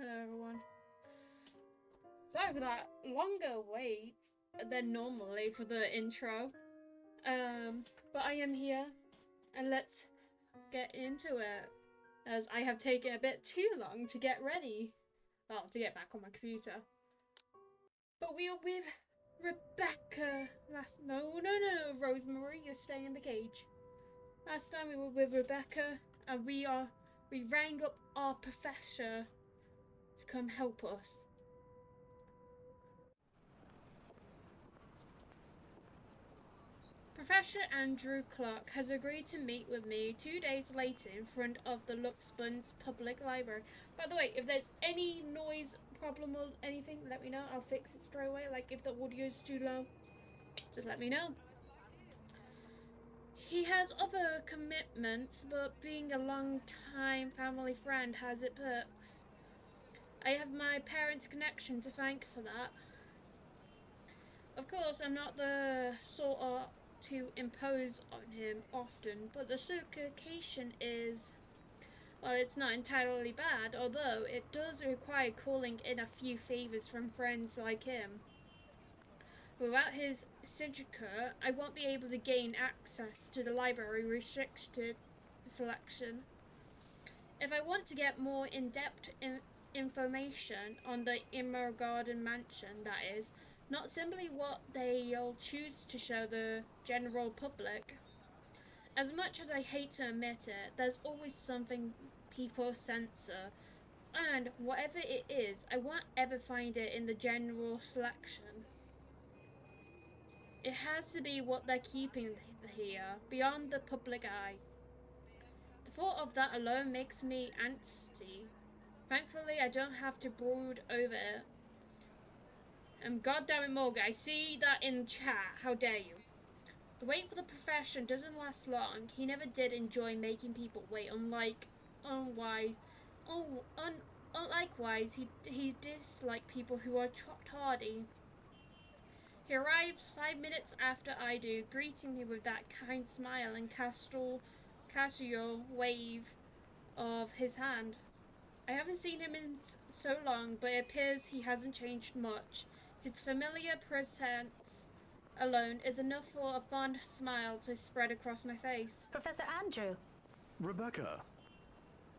Hello everyone. Sorry for that longer wait than normally for the intro. But I am here and let's get into it, as I have taken a bit too long to get ready. Well, to get back on my computer. But we are with Rebecca no, Rosemary, you're staying in the cage. Last time we were with Rebecca and we rang up our professor to come help us. Professor Andrew Clark has agreed to meet with me 2 days later in front of the Luxbund's public library. By the way, if there's any noise problem or anything, let me know. I'll fix it straight away. Like if the audio's too low, just let me know. He has other commitments, but being a long-time family friend has its perks. I have my parents' connection to thank for that. Of course, I'm not the sort of to impose on him often, but the circulation is, well, it's not entirely bad, although it does require calling in a few favors from friends like him. Without his signature, I won't be able to gain access to the library restricted selection. If I want to get more in-depth information on the Immer Garden Mansion, that is, not simply what they'll choose to show the general public. As much as I hate to admit it, there's always something people censor, and whatever it is, I won't ever find it in the general selection. It has to be what they're keeping here, beyond the public eye. The thought of that alone makes me antsy. Thankfully, I don't have to brood over it. And goddammit, Morgan, I see that in chat. How dare you? The wait for the profession doesn't last long. He never did enjoy making people wait, unlikewise, he disliked people who are tardy. He arrives 5 minutes after I do, greeting me with that kind smile and casual wave of his hand. I haven't seen him in so long, but it appears he hasn't changed much. His familiar presence alone is enough for a fond smile to spread across my face. Professor Andrew. Rebecca,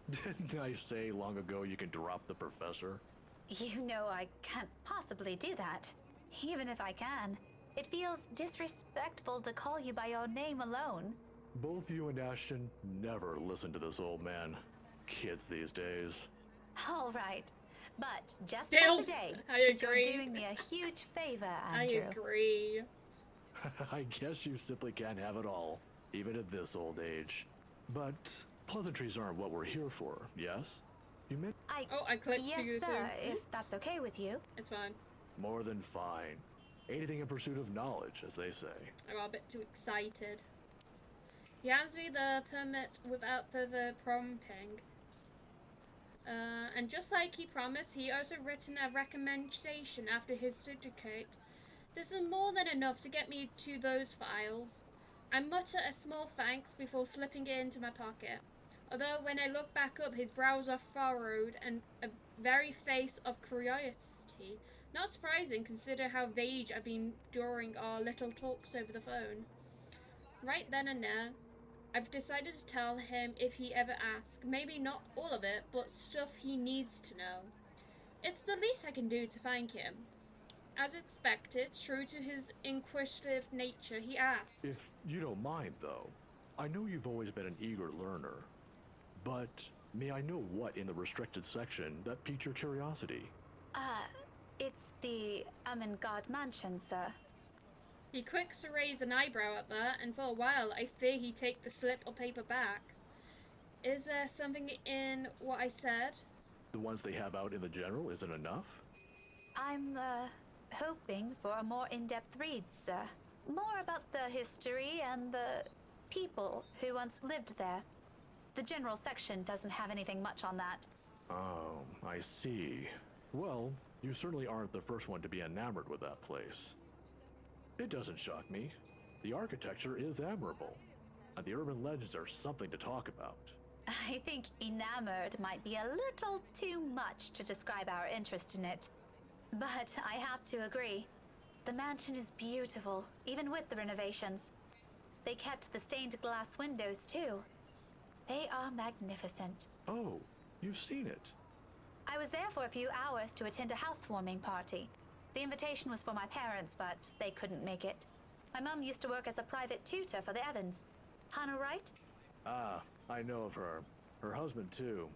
didn't I say long ago you can drop the professor? You know I can't possibly do that. Even if I can, it feels disrespectful to call you by your name alone. Both you and Ashton never listen to this old man. Kids these days. All right, but just Still, for today, since you're doing me a huge favor, Andrew. I agree. I guess you simply can't have it all, even at this old age. But pleasantries aren't what we're here for, yes? You meant I clicked yes, to you sir, too. if that's okay with you. It's fine. more than fine. Anything in pursuit of knowledge, as they say. I got a bit too excited. He hands me the permit without further prompting. And just like he promised, he also written a recommendation after his certificate. This is more than enough to get me to those files. I mutter a small thanks before slipping it into my pocket. Although when I look back up, his brows are furrowed and a very face of curiosity. Not surprising, consider how vague I've been during our little talks over the phone. Right then and there, I've decided to tell him if he ever asks. Maybe not all of it, but stuff he needs to know. It's the least I can do to thank him. As expected, true to his inquisitive nature, he asks. If you don't mind, though, I know you've always been an eager learner. But may I know what in the restricted section that piqued your curiosity? It's the God Mansion, sir. He quicks to raise an eyebrow at that, and for a while I fear he'd take the slip of paper back. Is there something in what I said? The ones they have out in the general isn't enough? I'm, hoping for a more in-depth read, sir. More about the history and the people who once lived there. The general section doesn't have anything much on that. Oh, I see. Well, you certainly aren't the first one to be enamored with that place. It doesn't shock me. The architecture is admirable, and the urban legends are something to talk about. I think enamored might be a little too much to describe our interest in it. But I have to agree. The mansion is beautiful, even with the renovations. They kept the stained glass windows, too. They are magnificent. Oh, you've seen it. I was there for a few hours to attend a housewarming party. The invitation was for my parents, but they couldn't make it. My mum used to work as a private tutor for the Evans. Hannah Wright? Ah, I know of her. Her husband, too.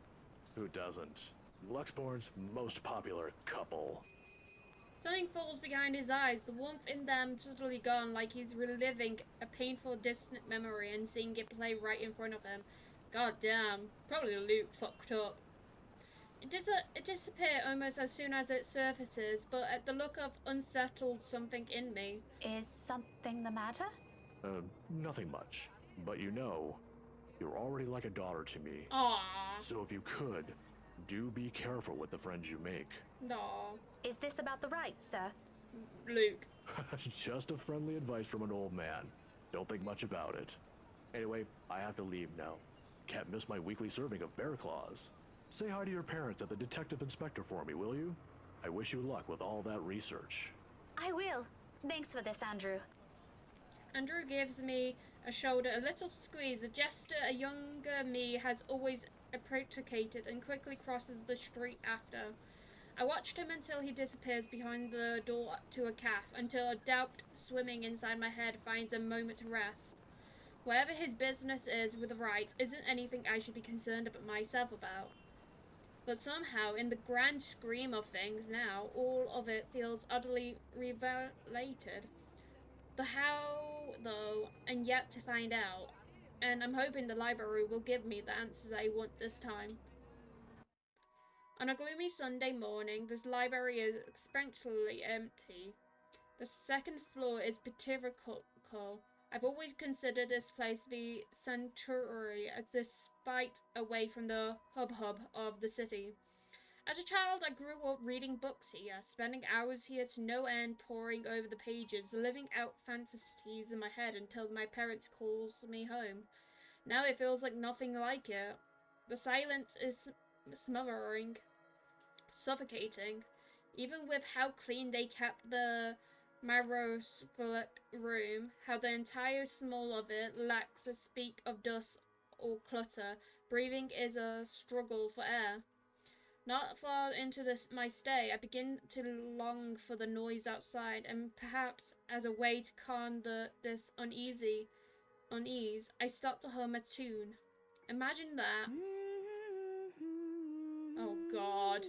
Who doesn't? Luxborn's most popular couple. Something falls behind his eyes, the warmth in them suddenly gone, like he's reliving a painful, distant memory and seeing it play right in front of him. God damn, probably Luke fucked up. It disappears almost as soon as it surfaces, but at the look of unsettled something in me. Is something the matter? Nothing much. But you know, you're already like a daughter to me. Aww. So if you could, do be careful with the friends you make. Aww. Is this about the rights, sir? Luke. Just a friendly advice from an old man. Don't think much about it. Anyway, I have to leave now. Can't miss my weekly serving of bear claws. Say hi to your parents at the detective inspector for me, will you? I wish you luck with all that research. I will. Thanks for this, Andrew. Andrew gives me a shoulder, a little squeeze, a gesture a younger me has always appreciated, and quickly crosses the street after. I watched him until he disappears behind the door to a cafe, until a doubt swimming inside my head finds a moment to rest. Whatever his business is with the rights isn't anything I should be concerned about myself about. But somehow, in the grand scheme of things now, all of it feels utterly related. The how, though, and yet to find out. And I'm hoping the library will give me the answers I want this time. On a gloomy Sunday morning, this library is especially empty. The second floor is patriarchal. I've always considered this place to be sanctuary, as despite away from the hubbub of the city. As a child, I grew up reading books here, spending hours here to no end, poring over the pages, living out fantasies in my head until my parents calls me home. Now it feels like nothing like it. The silence is smothering, suffocating, even with how clean they kept the Marosphilic room, how the entire smell of it lacks a speck of dust or clutter. Breathing is a struggle for air. Not far into my stay, I begin to long for the noise outside, and perhaps as a way to calm this unease, I start to hum a tune. Imagine that. Oh God.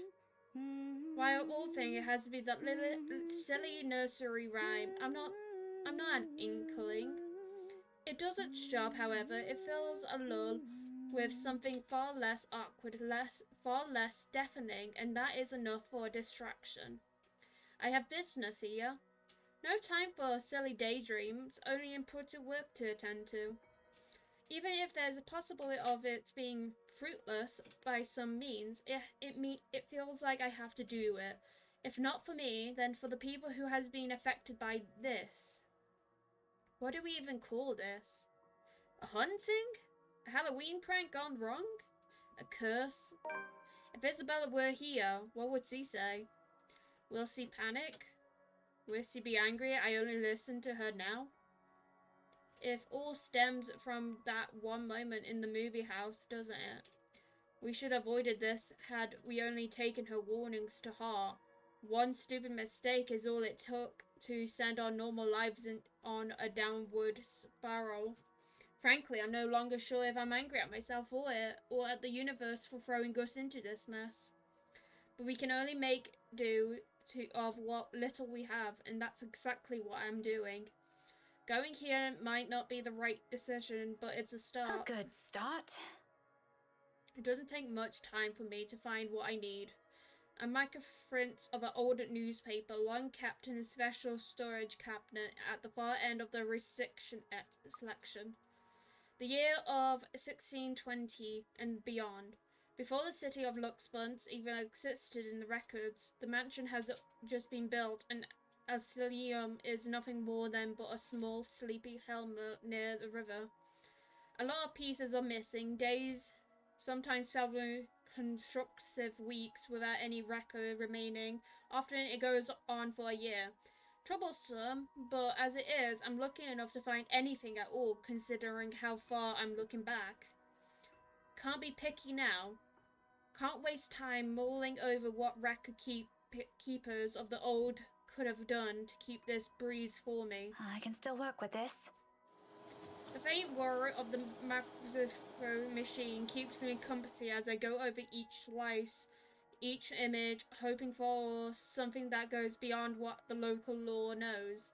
Why of all things it has to be that little silly nursery rhyme. I'm not an inkling. It does its job, however. It fills a lull with something far less awkward, far less deafening, and that is enough for a distraction. I have business here. No time for silly daydreams, only important work to attend to. Even if there's a possibility of it being fruitless by some means, it feels like I have to do it. If not for me, then for the people who has been affected by this. What do we even call this? A hunting? A Halloween prank gone wrong? A curse? If Isabella were here, what would she say? Will she panic? Will she be angry I only listen to her now? If all stems from that one moment in the movie house, doesn't it? We should have avoided this had we only taken her warnings to heart. One stupid mistake is all it took to send our normal lives on a downward spiral. Frankly, I'm no longer sure if I'm angry at myself for it, or at the universe for throwing us into this mess. But we can only make do of what little we have, and that's exactly what I'm doing. Going here might not be the right decision, but it's a start. A good start. It doesn't take much time for me to find what I need. A microprint of an old newspaper, long kept in a special storage cabinet at the far end of the selection. The year of 1620 and beyond. Before the city of Luxembourg even existed in the records, the mansion has just been built, and Asylum is nothing more than but a small sleepy hamlet near the river. A lot of pieces are missing, days sometimes several consecutive weeks without any record remaining. Often it goes on for a year. Troublesome, but as it is, I'm lucky enough to find anything at all, considering how far I'm looking back. Can't be picky now. Can't waste time mulling over what record keepers of the old could have done to keep this breeze for me. I can still work with this. The faint whir of the macro machine keeps me company as I go over each slice, each image, hoping for something that goes beyond what the local law knows.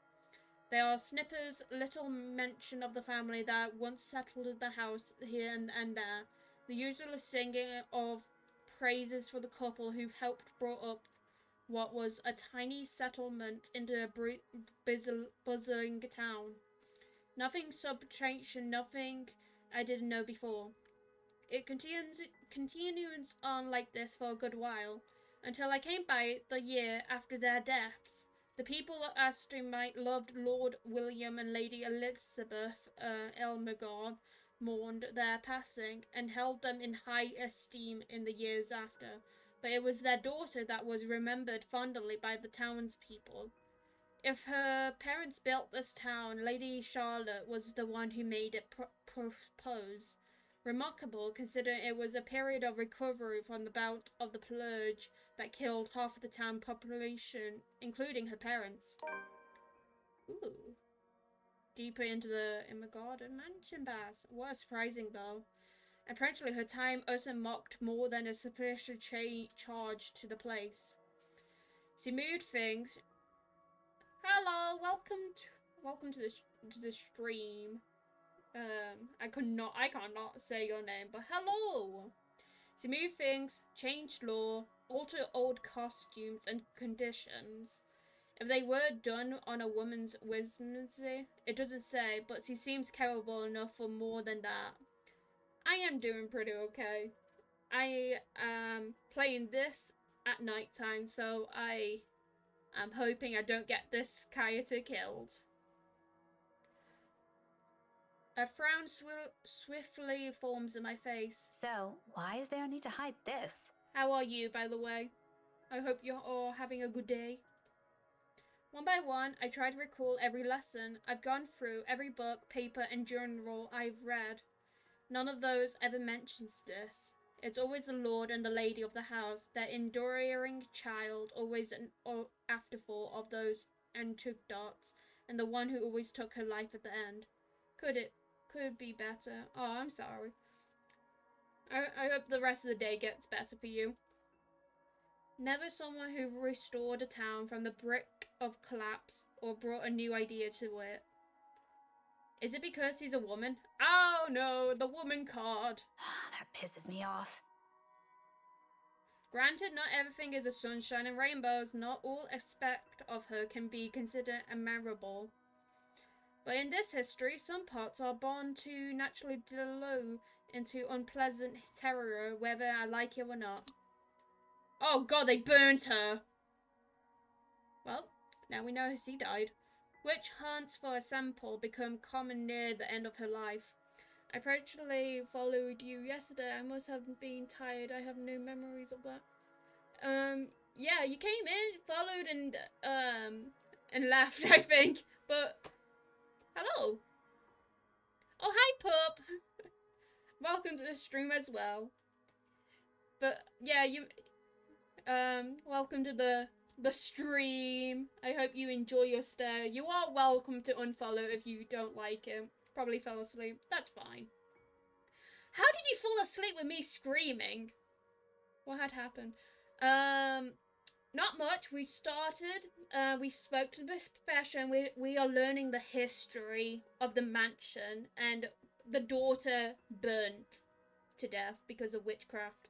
There are snippets, little mention of the family that once settled the house here and there, the usual singing of praises for the couple who helped brought up what was a tiny settlement into a buzzing town. Nothing subtraction, nothing I didn't know before. It continues on like this for a good while, until I came by the year after their deaths. The people of Aston loved Lord William and Lady Elizabeth Elmegard, mourned their passing, and held them in high esteem in the years after. But it was their daughter that was remembered fondly by the townspeople. If her parents built this town, Lady Charlotte was the one who made it propose. Remarkable, considering it was a period of recovery from the bout of the plague that killed half of the town population, including her parents. Ooh. Deeper into the Immergarden Mansion Bass. What surprising, though. Apparently her time also mocked more than a superficial charge to the place. She moved things. Hello, welcome to the stream. I cannot say your name, but hello. She moved things, changed law, altered old costumes and conditions. If they were done on a woman's whimsy, it doesn't say, but she seems capable enough for more than that. I am doing pretty okay. I am playing this at night time, so I am hoping I don't get this coyote killed. A frown swiftly forms in my face. So, why is there a need to hide this? How are you, by the way? I hope you're all having a good day. One by one, I try to recall every lesson I've gone through, every book, paper, and journal I've read. None of those ever mentions this. It's always the lord and the lady of the house, their enduring child, always an afterthought of those anecdotes, and the one who always took her life at the end. Could be better. Oh, I'm sorry. I hope the rest of the day gets better for you. Never someone who restored a town from the brink of collapse or brought a new idea to it. Is it because he's a woman? Oh no, the woman card. That pisses me off. Granted, not everything is a sunshine and rainbows. Not all aspect of her can be considered admirable. But in this history, some parts are bound to naturally devolve into unpleasant terror, whether I like it or not. Oh god, they burnt her! Well, now we know she died. Witch hunts for a sample become common near the end of her life. I practically followed you yesterday. I must have been tired. I have no memories of that. Yeah, you came in, followed, and left, I think. But, hello. Oh, hi, pup. Welcome to the stream as well. But, yeah, welcome to the stream. I hope you enjoy your stay. You are welcome to unfollow if you don't like it. Probably fell asleep. That's fine. How did you fall asleep with me screaming? What had happened? Not much. We started, we spoke to the profession. We are learning the history of the mansion, and the daughter burnt to death because of witchcraft.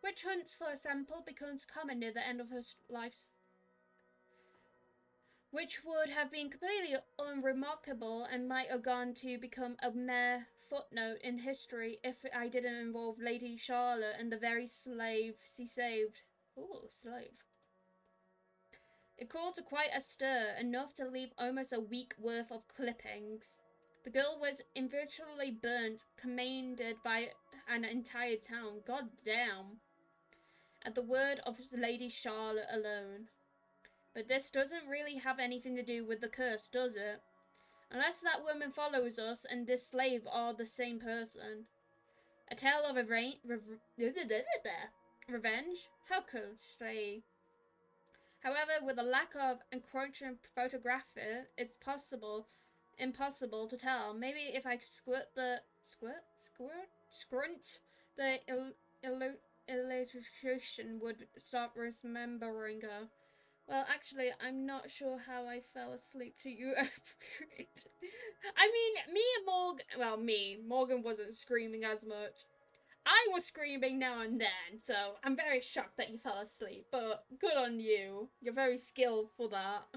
Witch hunts for a sample becomes common near the end of her life, which would have been completely unremarkable and might have gone to become a mere footnote in history if I didn't involve Lady Charlotte and the very slave she saved. Ooh, slave. It caused quite a stir, enough to leave almost a week worth of clippings. The girl was eventually burnt, commanded by an entire town. God damn. At the word of Lady Charlotte alone. But this doesn't really have anything to do with the curse, does it? Unless that woman follows us and this slave are the same person. A tale of revenge? How could they? However, with a lack of encroaching photography, it's impossible to tell. Maybe if I squirt the scrunt the illustration would stop remembering her. Well, actually, I'm not sure how I fell asleep to you. I mean, Morgan wasn't screaming as much. I was screaming now and then, so I'm very shocked that you fell asleep, but good on you. You're very skilled for that.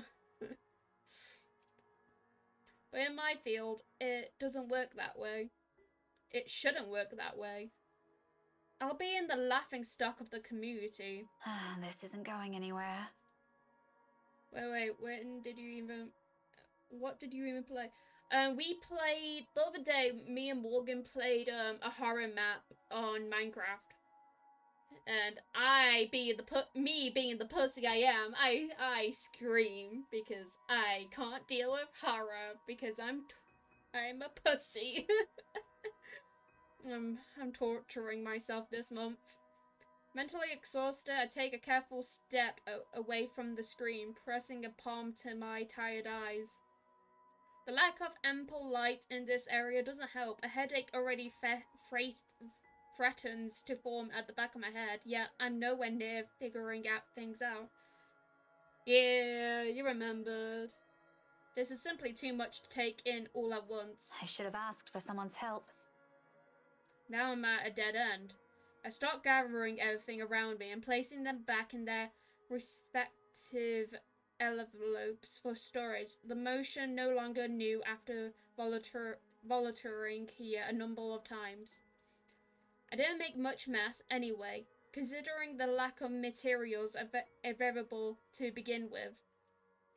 But in my field, it doesn't work that way. It shouldn't work that way. I'll be in the laughing stock of the community. This isn't going anywhere. Wait, when did you even... What did you even play? We played... The other day, me and Morgan played a horror map on Minecraft. And me being the pussy I am, I scream because I can't deal with horror because I'm a pussy. I'm torturing myself this month. Mentally exhausted, I take a careful step away from the screen, pressing a palm to my tired eyes. The lack of ample light in this area doesn't help. A headache already threatens to form at the back of my head, yet I'm nowhere near figuring things out. Yeah, you remembered. This is simply too much to take in all at once. I should have asked for someone's help. Now I'm at a dead end. I start gathering everything around me and placing them back in their respective envelopes for storage. The motion no longer new after volunteering here a number of times. I didn't make much mess anyway, considering the lack of materials available to begin with.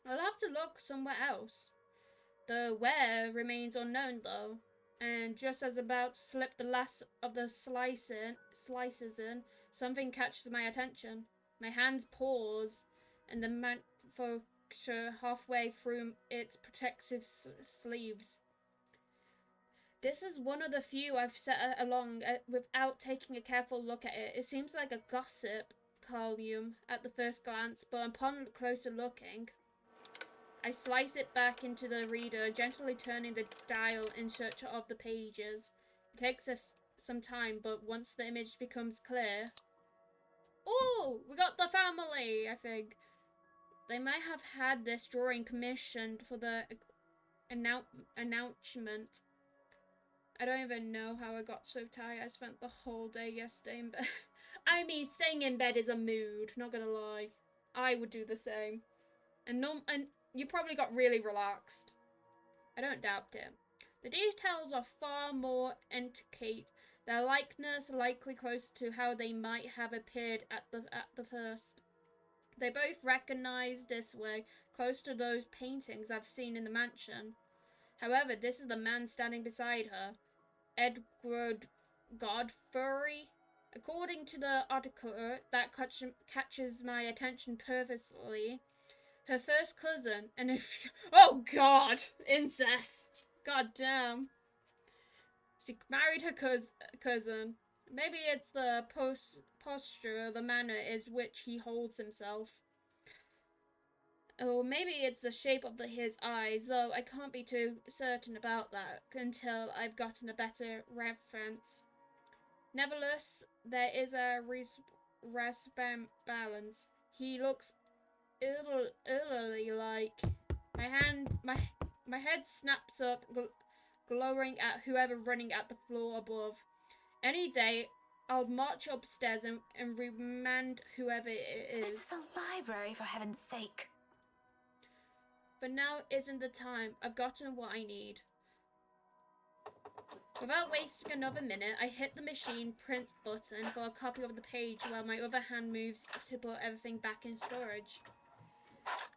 I'll have to look somewhere else. The where remains unknown though, and just as about to slip the last of the slices in, something catches my attention. My hands pause, and the manufacture halfway through its protective sleeves. This is one of the few I've set along without taking a careful look at it. It seems like a gossip column at the first glance, but upon closer looking, I slice it back into the reader, gently turning the dial in search of the pages. It takes some time, but once the image becomes clear... Oh! We got the family, I think. They might have had this drawing commissioned for the announcement. I don't even know how I got so tired. I spent the whole day yesterday in bed. I mean, staying in bed is a mood, not gonna lie. I would do the same. And you probably got really relaxed. I don't doubt it. The details are far more intricate, their likeness likely close to how they might have appeared at the first. They both recognize this way, close to those paintings I've seen in the mansion. However, this is the man standing beside her, Edward Godfrey. According to the article that catches my attention purposely, her first cousin, and if... Oh god! Incest! God damn. She married her cousin. Maybe it's the posture, the manner is which he holds himself. Or maybe it's the shape of his eyes, though I can't be too certain about that until I've gotten a better reference. Nevertheless, there is a balance. He looks eerily like... My head snaps up, glowering at whoever running at the floor above. Any day, I'll march upstairs and remand whoever it is. This is a library, for heaven's sake. But now isn't the time. I've gotten what I need. Without wasting another minute, I hit the machine print button for a copy of the page while my other hand moves to put everything back in storage.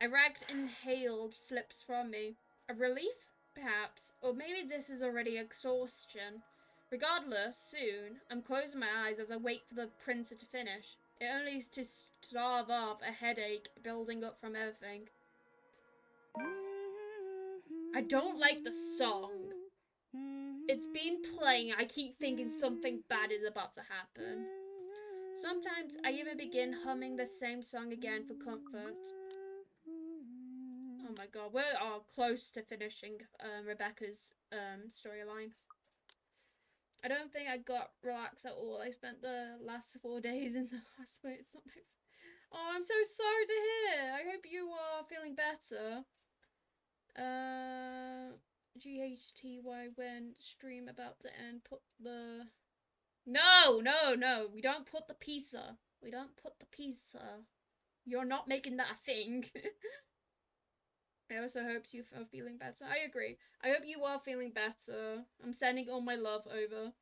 A ragged inhaled slips from me. A relief? perhaps. Or maybe this is already exhaustion. Regardless, soon, I'm closing my eyes as I wait for the printer to finish. It only is to starve off a headache building up from everything. I don't like the song. It's been playing, I keep thinking something bad is about to happen. Sometimes I even begin humming the same song again for comfort. Oh my god, we are close to finishing Rebecca's storyline. I don't think I got relaxed at all. I spent the last 4 days in the hospital. It's not my... Oh, I'm so sorry to hear. I hope you are feeling better. GHTY when stream about to end. Put the... No. We don't put the pizza. We don't put the pizza. You're not making that a thing. I also hope you are feeling better. I agree. I hope you are feeling better. I'm sending all my love over.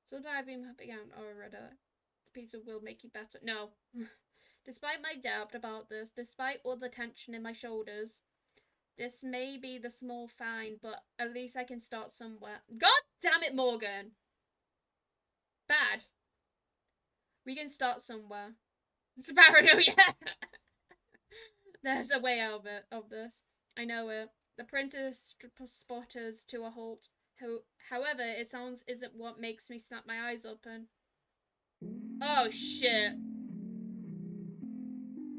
Sometimes I've been began already. The pizza will make you better. No. Despite my doubt about this, despite all the tension in my shoulders, this may be the small find, but at least I can start somewhere. God damn it, Morgan! Bad. We can start somewhere. It's paranoia. There's a way out of this. I know it. The printer spotters to a halt. However, it sounds isn't what makes me snap my eyes open. Oh shit.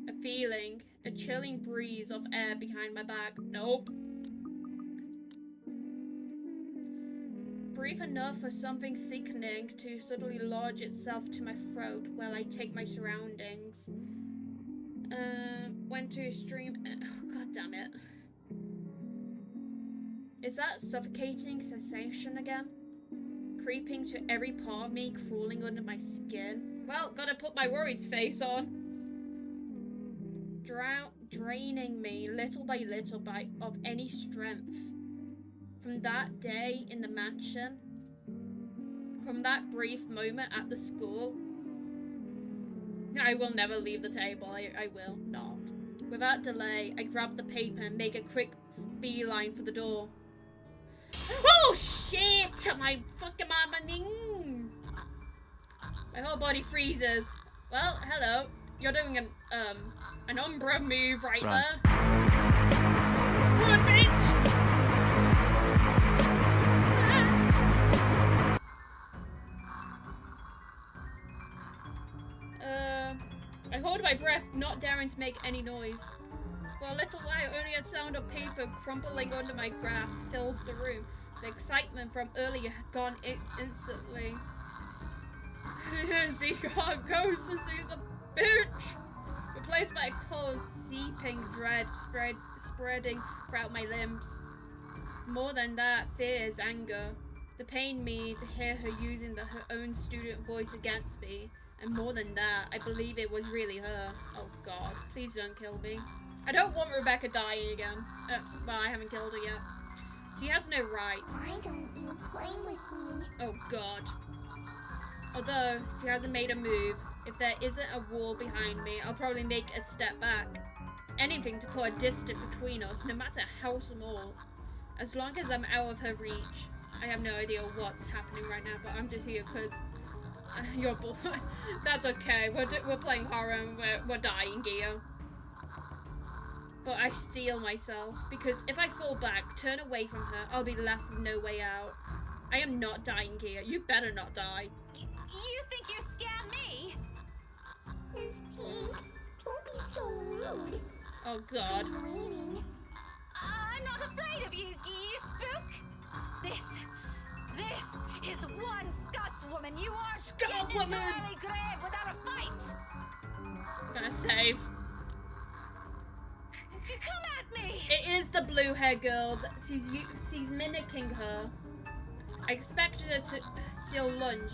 A feeling. A chilling breeze of air behind my back. Nope. Brief enough for something sickening to suddenly lodge itself to my throat while I take my surroundings. Went to stream. Oh, god damn it. Is that suffocating sensation again? Creeping to every part of me, crawling under my skin. Well, gotta put my worried face on. Draining me little by little of any strength. From that day in the mansion, from that brief moment at the school, I will never leave the table. I will not. Without delay, I grab the paper and make a quick beeline for the door. Oh shit! My fucking morning. My whole body freezes. Well, hello. You're doing an Umbra move right there. Run, bitch! I hold my breath, not daring to make any noise. For a little while, only a sound of paper crumpling under my grasp fills the room. The excitement from earlier had gone instantly. Seagull ghost and sees a bitch! Replaced by a cold, seeping dread spreading throughout my limbs. More than that, fear is anger. The pain me to hear her using her own student voice against me. And more than that, I believe it was really her. Oh god, please don't kill me. I don't want Rebecca dying again. Well, I haven't killed her yet. She has no right. Why don't you play with me? Oh god. Although she hasn't made a move, if there isn't a wall behind me, I'll probably make a step back. Anything to put a distance between us, no matter how small. As long as I'm out of her reach. I have no idea what's happening right now, but I'm just here because you're bored. That's okay. We're playing horror and we're dying here. But I steel myself because if I fall back, turn away from her, I'll be left with no way out. I am not dying here. You better not die. You think you scare me? Miss Pink, don't be so rude. Oh god. I'm waiting. I'm not afraid of you, you spook. This is one Scotswoman. You aren't getting into early grave without a fight. Gonna save. Come at me. It is the blue hair girl. She's mimicking her. I expect her to still lunge.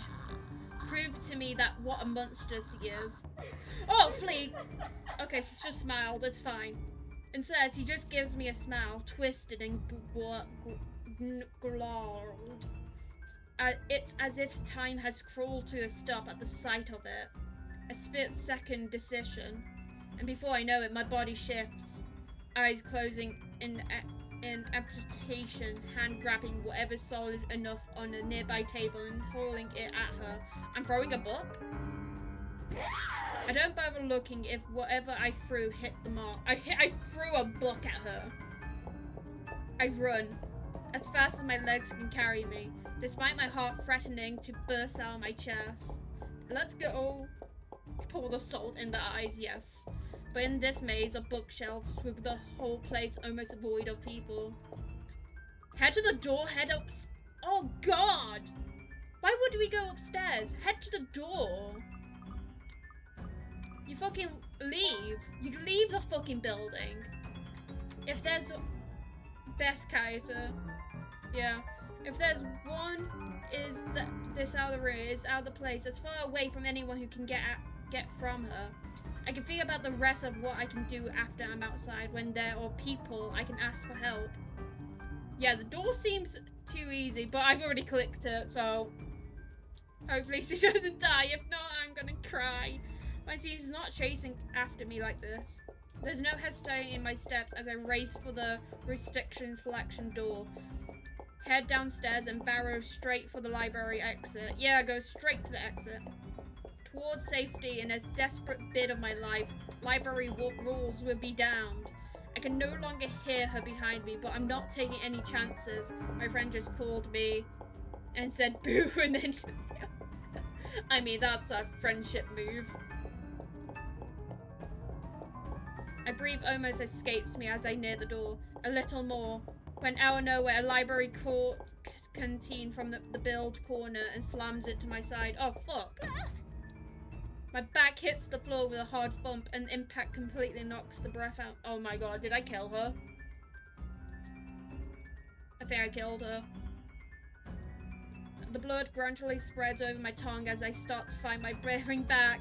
Prove to me that what a monster she is. Oh, flee. Okay, she's just smiled. It's fine. Instead, he just gives me a smile, twisted and glowed. It's as if time has crawled to a stop at the sight of it. A split-second decision, and before I know it, my body shifts, eyes closing in in agitation, hand grabbing whatever's solid enough on a nearby table and hurling it at her. I'm throwing a book? I don't bother looking if whatever I threw hit the mark. I threw a book at her. I run as fast as my legs can carry me, despite my heart threatening to burst out of my chest. Let's go. Pour the salt in the eyes, yes. But in this maze of bookshelves with the whole place almost void of people. Head to the door, head up. Oh god! Why would we go upstairs? Head to the door. You fucking leave. You leave the fucking building. If there's best Kaiser. Yeah. If there's one, is that this out of the room, is out of the place, as far away from anyone who can get from her. I can think about the rest of what I can do after I'm outside when there are people I can ask for help. Yeah, the door seems too easy, but I've already clicked it, so hopefully she doesn't die. If not, I'm gonna cry. My she's not chasing after me like this. There's no hesitating in my steps as I race for the restriction selection door. Head downstairs and barrow straight for the library exit. Yeah, go straight to the exit. Towards safety in a desperate bid of my life, library rules will be damned. I can no longer hear her behind me, but I'm not taking any chances. My friend just called me and said boo, and then I mean, that's a friendship move. A breath almost escapes me as I near the door. A little more. When out of nowhere, a library canteen from the build corner and slams it to my side. Oh, fuck. My back hits the floor with a hard thump and impact completely knocks the breath out. Oh my god, did I kill her? I think I killed her. The blood gradually spreads over my tongue as I start to find my bearing back.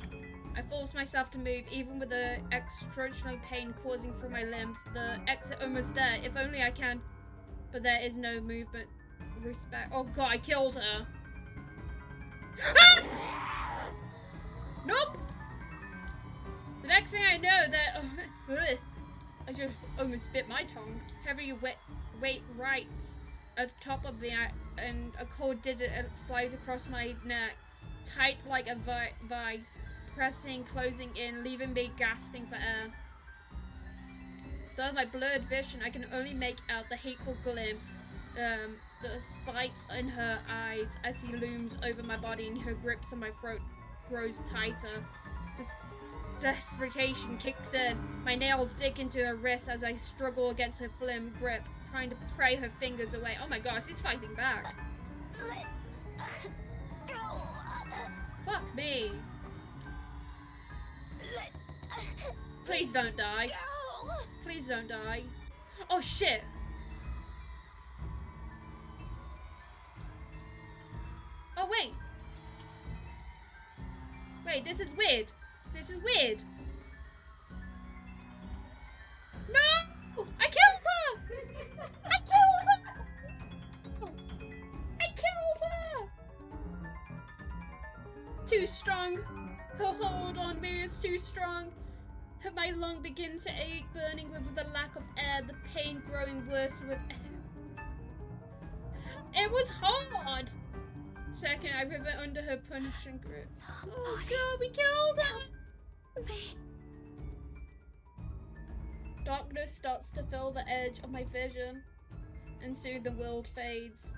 I force myself to move, even with the excruciating pain coursing through my limbs. The exit almost there, if only I can. But there is no movement. Respect. Oh god, I killed her. Ah! Nope! The next thing I know that... I just almost bit my tongue. Heavy weight rights atop of me and a cold digit slides across my neck. Tight like a vice. Pressing, closing in, leaving me gasping for air. Though my blurred vision, I can only make out the hateful gleam, the spite in her eyes as he looms over my body and her grips on my throat grows tighter. This desperation kicks in. My nails dig into her wrist as I struggle against her firm grip, trying to pry her fingers away. Oh my gosh, he's fighting back. Go. Fuck me. Please don't die. Go. Please don't die. Oh shit. Oh wait. Wait, this is weird. This is weird. No! I killed her! I killed her! I killed her! Too strong. Her hold on me is too strong. My lung begins to ache, burning with the lack of air, the pain growing worse with air. It was hard! Second, I rivet under her punishing grip. Oh god, we killed her! Me. Darkness starts to fill the edge of my vision, and soon the world fades.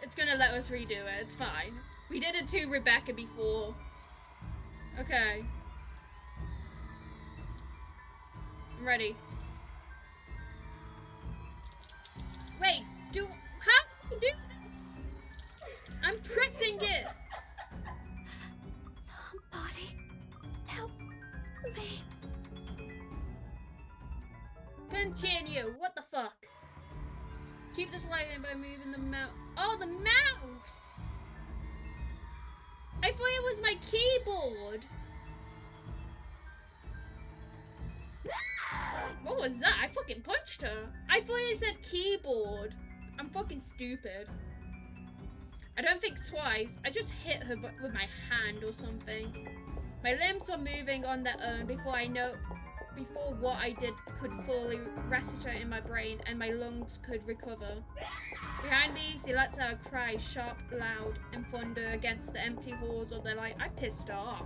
It's gonna let us redo it, it's fine. We did it to Rebecca before. Okay. I'm ready. Wait, how do we do this? I'm pressing it! Somebody help me. Continue, what the fuck? Keep this light in by moving the mouse. Oh, the mouse! I thought it was my keyboard! What was that? I fucking punched her. I thought it said keyboard. I'm fucking stupid. I don't think twice. I just hit her with my hand or something. My limbs are moving on their own before I know before what I did could fully register in my brain and my lungs could recover. Behind me, she lets out a cry, sharp, loud, and thunder against the empty halls of the light. I pissed off.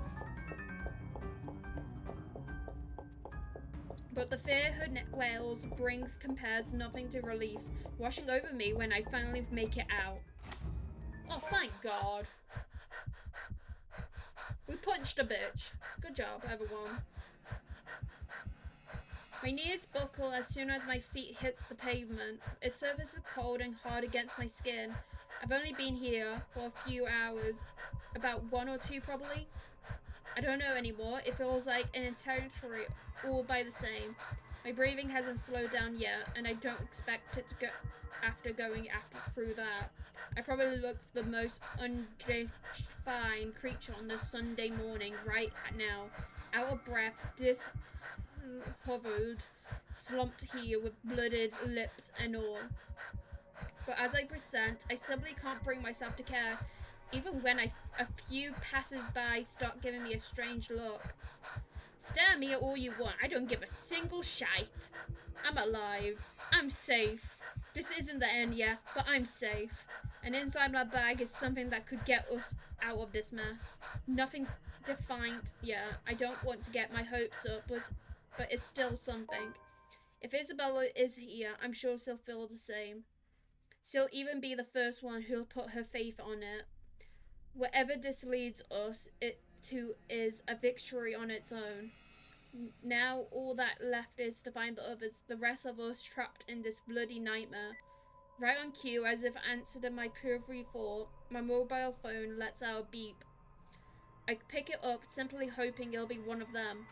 But the fear her wails brings compares nothing to relief, washing over me when I finally make it out. Oh, thank God. We punched a bitch. Good job, everyone. My knees buckle as soon as my feet hits the pavement. Its surface is cold and hard against my skin. I've only been here for a few hours. About 1 or 2 probably. I don't know anymore. It feels like an eternity all by the same. My breathing hasn't slowed down yet, and I don't expect it to go after going through that. I probably look for the most undefined creature on this Sunday morning right now. Out of breath, disheveled, slumped here with blooded lips and all. But as I present, I simply can't bring myself to care, even when a few passers-by start giving me a strange look. Stare at me all you want, I don't give a single shite. I'm alive. I'm safe. This isn't the end yet, but I'm safe. And inside my bag is something that could get us out of this mess. Nothing defined yet. I don't want to get my hopes up, but it's still something. If Isabella is here, I'm sure she'll feel the same. She'll even be the first one who'll put her faith on it. Wherever this leads us, it too is a victory on its own. Now all that left is to find the others, the rest of us trapped in this bloody nightmare. Right on cue, as if answered in my periphery thought, my mobile phone lets out a beep. I pick it up, simply hoping it'll be one of them.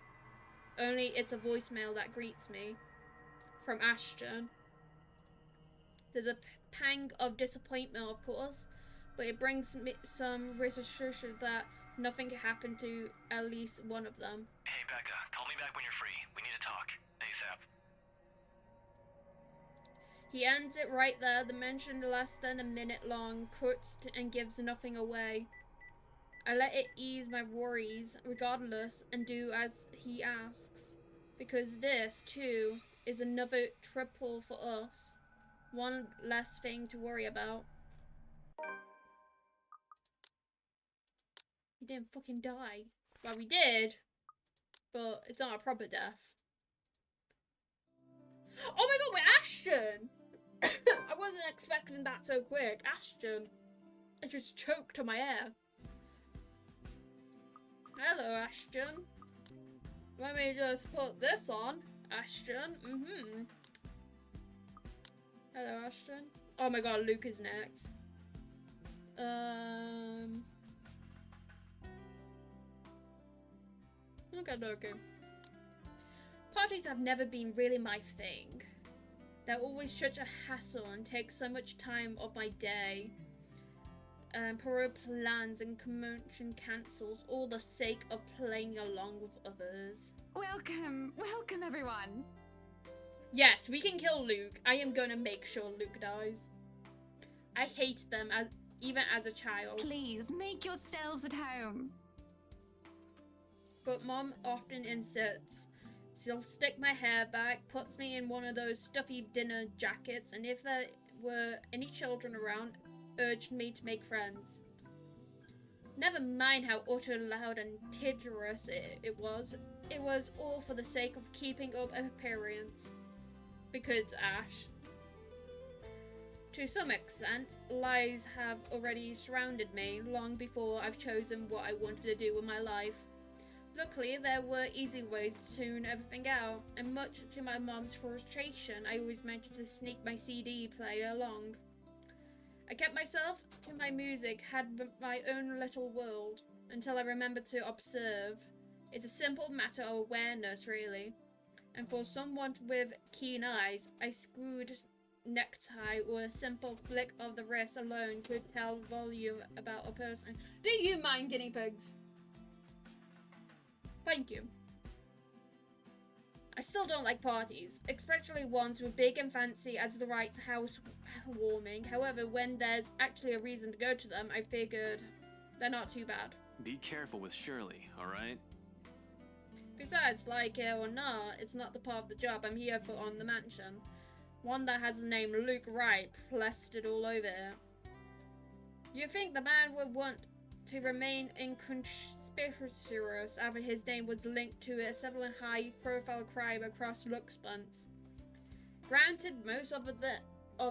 Only it's a voicemail that greets me. From Ashton. There's a pang of disappointment, of course, but it brings me some reassurance that nothing happened to at least one of them. Hey Becca, call me back when you're free. We need to talk. ASAP. He ends it right there, the mention less than a minute long, cuts and gives nothing away. I let it ease my worries, regardless, and do as he asks. Because this, too, is another triple for us. One less thing to worry about. He didn't fucking die. Well, we did, but it's not a proper death. Oh my god, we're Ashton! I wasn't expecting that so quick. Ashton. I just choked on my air. Hello, Ashton. Let me just put this on, Ashton. Hello, Ashton. Oh my god, Luke is next. Okay. Parties have never been really my thing. They're always such a hassle and take so much time of my day. Poor plans and convention cancels, all the sake of playing along with others. Welcome everyone. Yes, we can kill Luke. I am gonna make sure Luke dies. I hate them, even as a child. Please make yourselves at home. But Mom often insists. She'll stick my hair back, puts me in one of those stuffy dinner jackets, and if there were any children around, urged me to make friends. Never mind how utter loud and tidorous it was. It was all for the sake of keeping up appearance. Because Ash. To some extent, lies have already surrounded me long before I've chosen what I wanted to do with my life. Luckily, there were easy ways to tune everything out, and much to my mom's frustration, I always managed to sneak my CD player along. I kept myself to my music, had my own little world, until I remembered to observe. It's a simple matter of awareness, really. And for someone with keen eyes, a screwed necktie or a simple flick of the wrist alone could tell volume about a person. Do you mind guinea pigs? Thank you. I still don't like parties, especially ones with big and fancy as the right housewarming. However, when there's actually a reason to go to them, I figured they're not too bad. Be careful with Shirley, alright? Besides, like it or not, it's not the part of the job I'm here for on the mansion. One that has the name Luke Wright plastered all over it. You think the man would want to remain inconspicuous after his name was linked to a several high-profile crime across Luxbunts. Granted, most of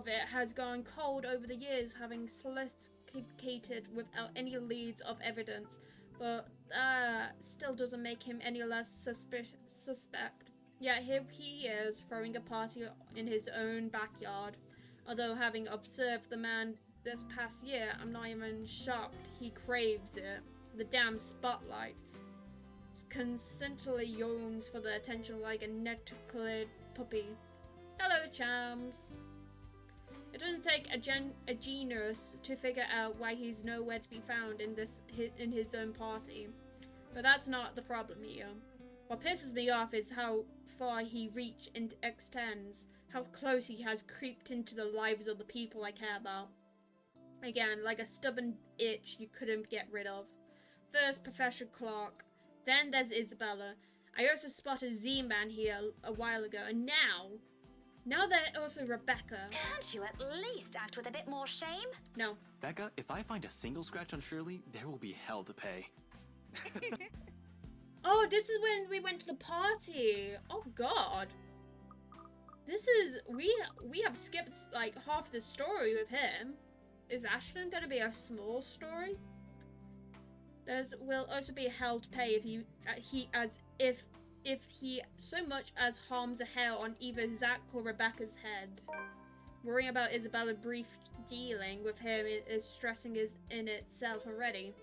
it has gone cold over the years, having slicated without any leads of evidence, but that still doesn't make him any less suspect. Yet here he is, throwing a party in his own backyard. Although having observed the man this past year, I'm not even shocked he craves it. The damn spotlight. Constantly yearns for the attention like a net-clad puppy. Hello, chums. It doesn't take a genius to figure out why he's nowhere to be found in his own party. But that's not the problem here. What pisses me off is how far he extends, how close he has creeped into the lives of the people I care about. Again, like a stubborn itch you couldn't get rid of. First, Professor Clark, then there's Isabella. I also spotted Z-Man here a while ago, and now there's also Rebecca. Can't you at least act with a bit more shame? No. Becca, if I find a single scratch on Shirley, there will be hell to pay. Oh, this is when we went to the party. Oh God. This is we have skipped like half the story with him. Is Ashton gonna be a small story? Will also be hell to pay if he so much as harms a hair on either Zach or Rebecca's head. Worrying about Isabella's brief dealing with him is stressing in itself already.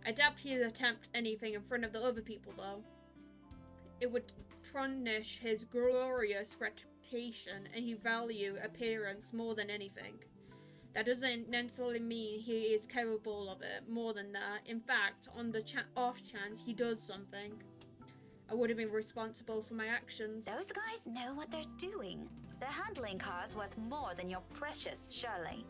I doubt he'd attempt anything in front of the other people, though. It would tarnish his glorious reputation, and he values appearance more than anything. That doesn't necessarily mean he is capable of it. More than that, in fact, on the off chance he does something, I would have been responsible for my actions. Those guys know what they're doing. Their handling car's worth more than your precious Shirley.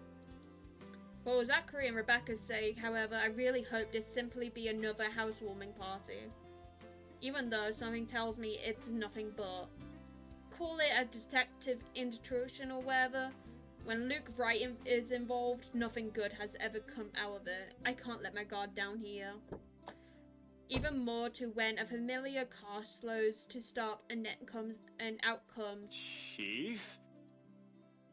For Zachary and Rebecca's sake, however, I really hope this simply be another housewarming party. Even though something tells me it's nothing but. Call it a detective intrusion or whatever. When Luke Wright is involved, nothing good has ever come out of it. I can't let my guard down here. Even more to when a familiar car slows to stop and out comes. Chief?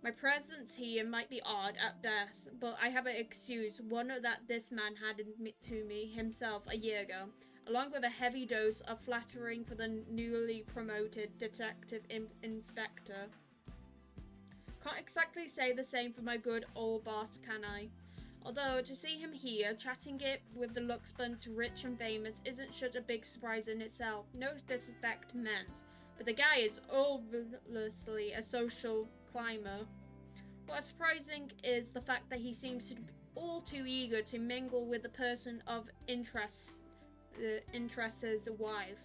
My presence here might be odd at best, but I have an excuse, one that this man handed to me himself a year ago, along with a heavy dose of flattering for the newly promoted detective inspector. Can't exactly say the same for my good old boss, can I? Although, to see him here, chatting it with the Luxbunts rich and famous isn't such a big surprise in itself, no disrespect meant, but the guy is obviously a social climber. What's surprising is the fact that he seems to be all too eager to mingle with the person of interest's wife.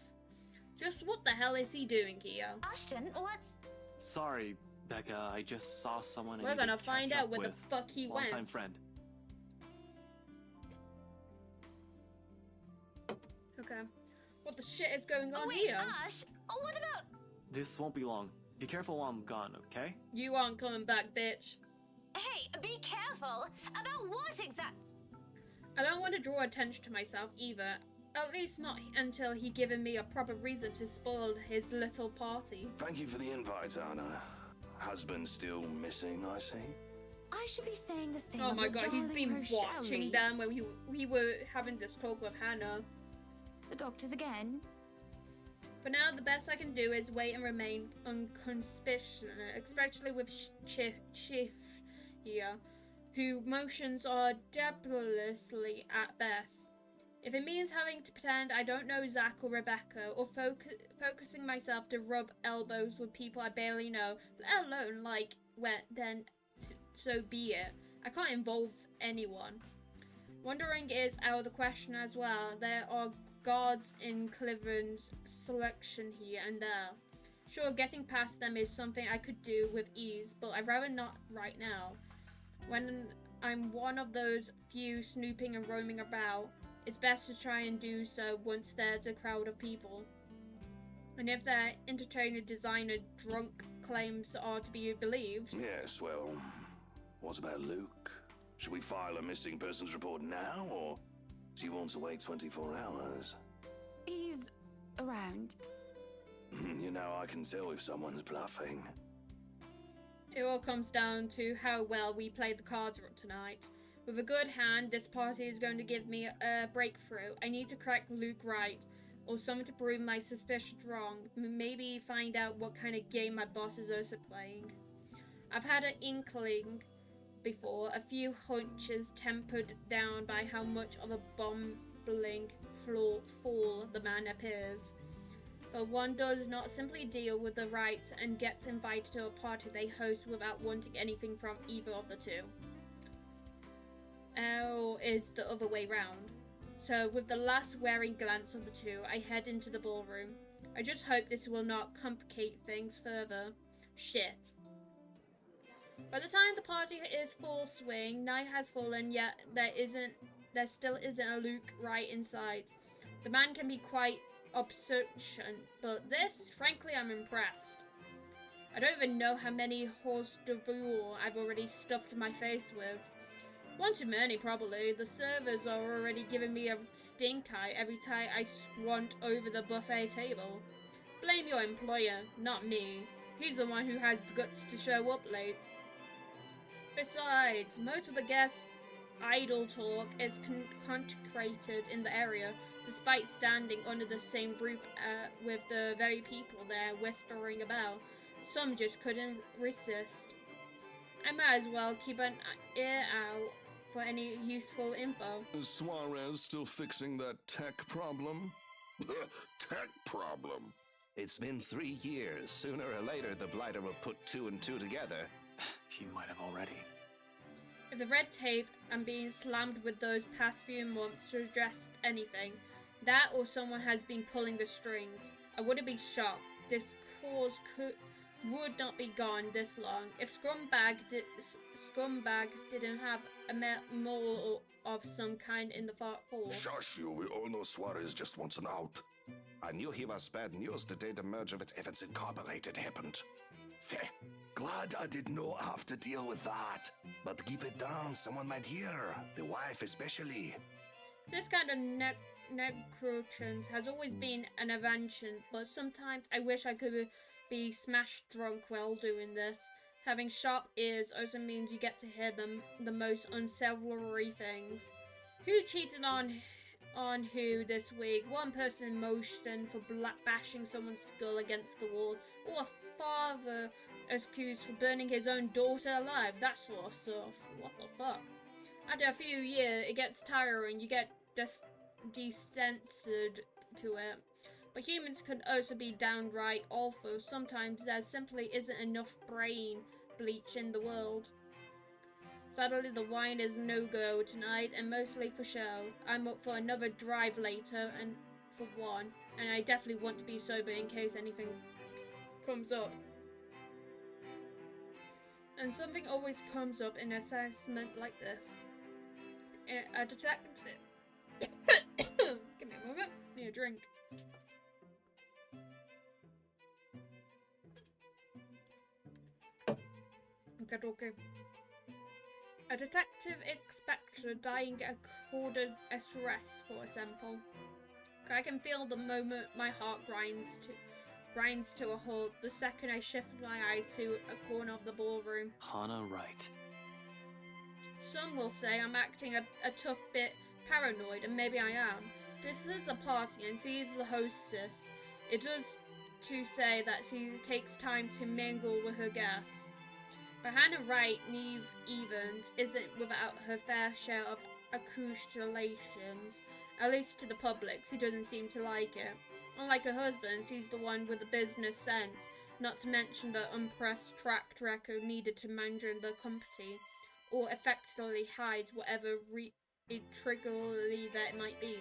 Just what the hell is he doing here? Ashton, what's... Sorry, Becca, I just saw someone I We're need gonna to find catch out up where the with. fuck he went. Longtime friend. Okay. What the shit is going on Wait, here? Ash, what about... This won't be long. Be careful while I'm gone, okay? You aren't coming back, bitch. Hey, be careful! About what exact... I don't want to draw attention to myself either. At least not until he given me a proper reason to spoil his little party. Thank you for the invite, Anna. Husband still missing, I see. I should be saying the same. Oh of my your god, he's darling been Rochelle. watching them when we were having this talk with Hannah. The doctors again. For now, the best I can do is wait and remain unconspicuous, especially with Chief here, whose motions are debilously at best. If it means having to pretend I don't know Zach or Rebecca, or focusing myself to rub elbows with people I barely know, let alone like, then so be it. I can't involve anyone. Wondering is out of the question as well. There are guards in Cliven's selection here and there. Sure, getting past them is something I could do with ease, but I'd rather not right now. When I'm one of those few snooping and roaming about, it's best to try and do so once there's a crowd of people. And if their entertainer designer drunk claims are to be believed, Yes, well, what about Luke? Should we file a missing persons report now, or do you want to wait 24 hours? He's around. You know, I can tell if someone's bluffing. it all comes down to how well we play the cards tonight. With a good hand, this party is going to give me a breakthrough. I need to crack Luke right, or someone to prove my suspicions wrong. Maybe find out what kind of game my boss is also playing. I've had an inkling before, a few hunches tempered down by how much of a bumbling fool the man appears. But one does not simply deal with the rights and gets invited to a party they host without wanting anything from either of the two. Is the other way round. So with the last wearing glance of the two, I head into the ballroom. I just hope this will not complicate things further. Shit. By the time the party is full swing, night has fallen, yet there still isn't a Luke right in sight. The man can be quite obsession, but this, frankly, I'm impressed. I don't even know how many hors d'oeuvres I've already stuffed my face with. One too many, probably. The servers are already giving me a stink eye every time I squant over the buffet table. Blame your employer, not me. He's the one who has the guts to show up late. Besides, most of the guests' idle talk is concentrated in the area, despite standing under the same roof with the very people they're whispering about. Some just couldn't resist. I might as well keep an ear out for any useful info. Is Suarez still fixing that tech problem? Tech problem? It's been 3 years. Sooner or later, the Blighter will put 2 and 2 together. He might have already. If the red tape and being slammed with those past few months suggest anything, that or someone has been pulling the strings, I wouldn't be shocked. This cause would not be gone this long if Scumbag didn't have a mole of some kind in the far hall. Shush you, we all know Suarez just wants an out. I knew he was bad news the day the merger with Evans Incorporated happened. Feh. Glad I did not have to deal with that. But keep it down, someone might hear. The wife especially. This kind of necrochance has always been an invention, but sometimes I wish I could be smashed drunk while doing this. Having sharp ears also means you get to hear the most unsavory things. Who cheated on who this week? One person motioned for bashing someone's skull against the wall, or a father accused for burning his own daughter alive. That sort of stuff. What the fuck? After a few years, it gets tiring. You get desensitive to it. But humans can also be downright awful. Sometimes there simply isn't enough brain bleach in the world. Sadly, the wine is no-go tonight, and mostly for show. I'm up for another drive later, and for one, and I definitely want to be sober in case anything comes up. And something always comes up in an assessment like this. A detective... Give me a moment. Need a drink. Okay. A detective inspector dying accorded arrest for example. I can feel the moment my heart grinds to a halt the second I shift my eye to a corner of the ballroom. Hannah Wright. Some will say I'm acting a tough bit paranoid, and maybe I am. This is a party and she is the hostess. It does to say that she takes time to mingle with her guests. But Hannah Wright, Neve Evans, isn't without her fair share of accusulations. At least to the public, she doesn't seem to like it. Unlike her husband, she's the one with the business sense, not to mention the unpressed track record needed to manage the company, or effectively hides whatever intriguingly that might be.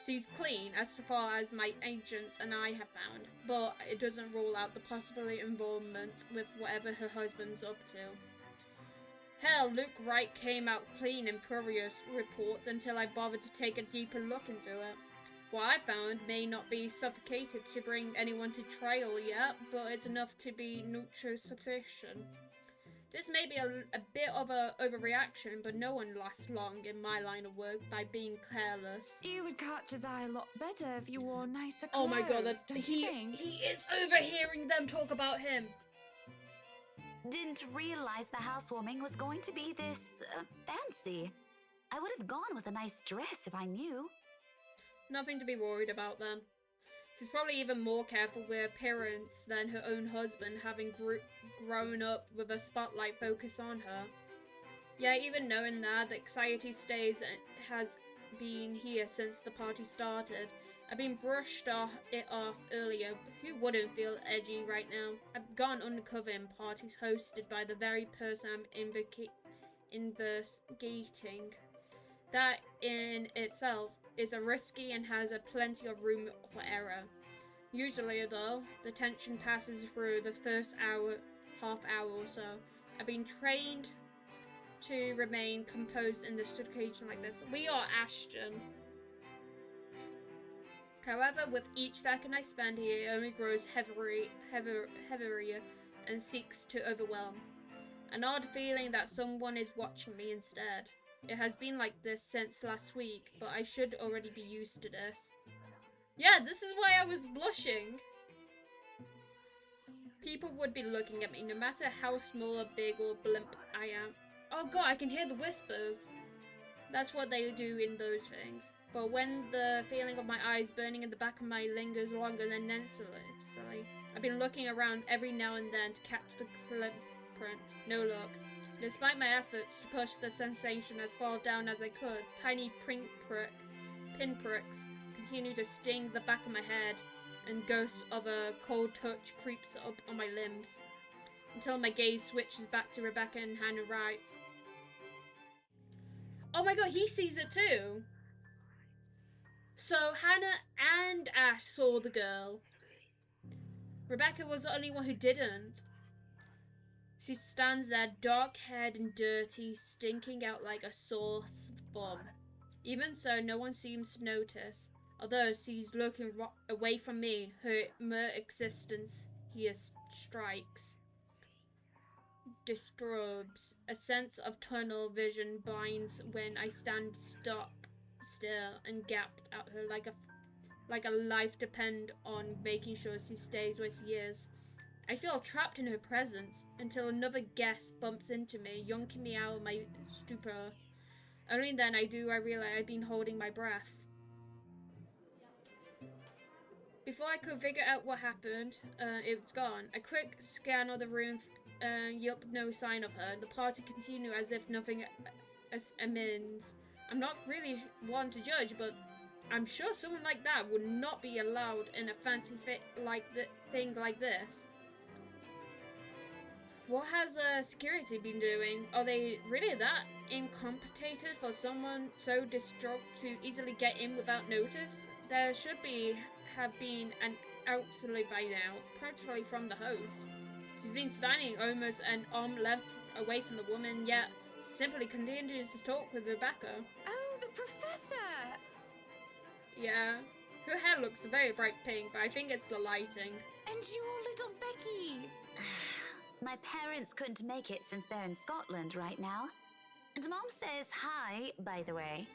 She's clean as far as my agents and I have found, but it doesn't rule out the possible involvement with whatever her husband's up to. Hell, Luke Wright came out clean in previous reports until I bothered to take a deeper look into it. what I found may not be suffocated to bring anyone to trial yet, but it's enough to be neutral sufficient. This may be a bit of a overreaction, but no one lasts long in my line of work by being careless. You would catch his eye a lot better if you wore nicer clothes, Oh my god, don't you think? he is overhearing them talk about him. Didn't realize the housewarming was going to be this fancy. I would have gone with a nice dress if I knew. Nothing to be worried about then. She's probably even more careful with appearance than her own husband, having grown up with a spotlight focus on her. Yeah, even knowing that, the anxiety stays and has been here since the party started. I've been brushed it off earlier. Who wouldn't feel edgy right now? I've gone undercover in parties hosted by the very person I'm investigating. That in itself is a risky and has a plenty of room for error. Usually though, the tension passes through the first half hour or so. I've been trained to remain composed in the situation like this. We are Ashton. However, with each second I spend here, it only grows heavier and seeks to overwhelm. An odd feeling that someone is watching me instead. It has been like this since last week, but I should already be used to this. Yeah, this is why I was blushing. People would be looking at me no matter how small or big or blimp I am. Oh god, I can hear the whispers. That's what they do in those things. But when the feeling of my eyes burning in the back of my lingers longer than necessary, I've been looking around every now and then to catch the clip print. No luck. Despite my efforts to push the sensation as far down as I could, tiny pinpricks continue to sting the back of my head, and ghosts of a cold touch creeps up on my limbs, until my gaze switches back to Rebecca and Hannah Wright. Oh my god, he sees it too! So Hannah and Ash saw the girl. Rebecca was the only one who didn't. She stands there, dark-haired and dirty, stinking out like a sauce bomb. Even so, no one seems to notice. Although she's looking away from me, her mere existence here strikes. Disturbs. A sense of tunnel vision binds when I stand stock still and gaped at her like a life depend on making sure she stays where she is. I feel trapped in her presence until another guest bumps into me, yonking me out of my stupor. Only then I realize I've been holding my breath. Before I could figure out what happened, it was gone. A quick scan of the room yelped no sign of her. The party continued as if nothing amends. I'm not really one to judge, but I'm sure someone like that would not be allowed in a fancy thing like this. What has security been doing? Are they really that incompetent for someone so distraught to easily get in without notice? There should have been an outside by now, practically from the host. She's been standing almost an arm length away from the woman, yet simply continues to talk with Rebecca. Oh, the professor! Yeah, her hair looks very bright pink, but I think it's the lighting. And your little Becky! My parents couldn't make it since they're in Scotland right now. And Mom says hi, by the way.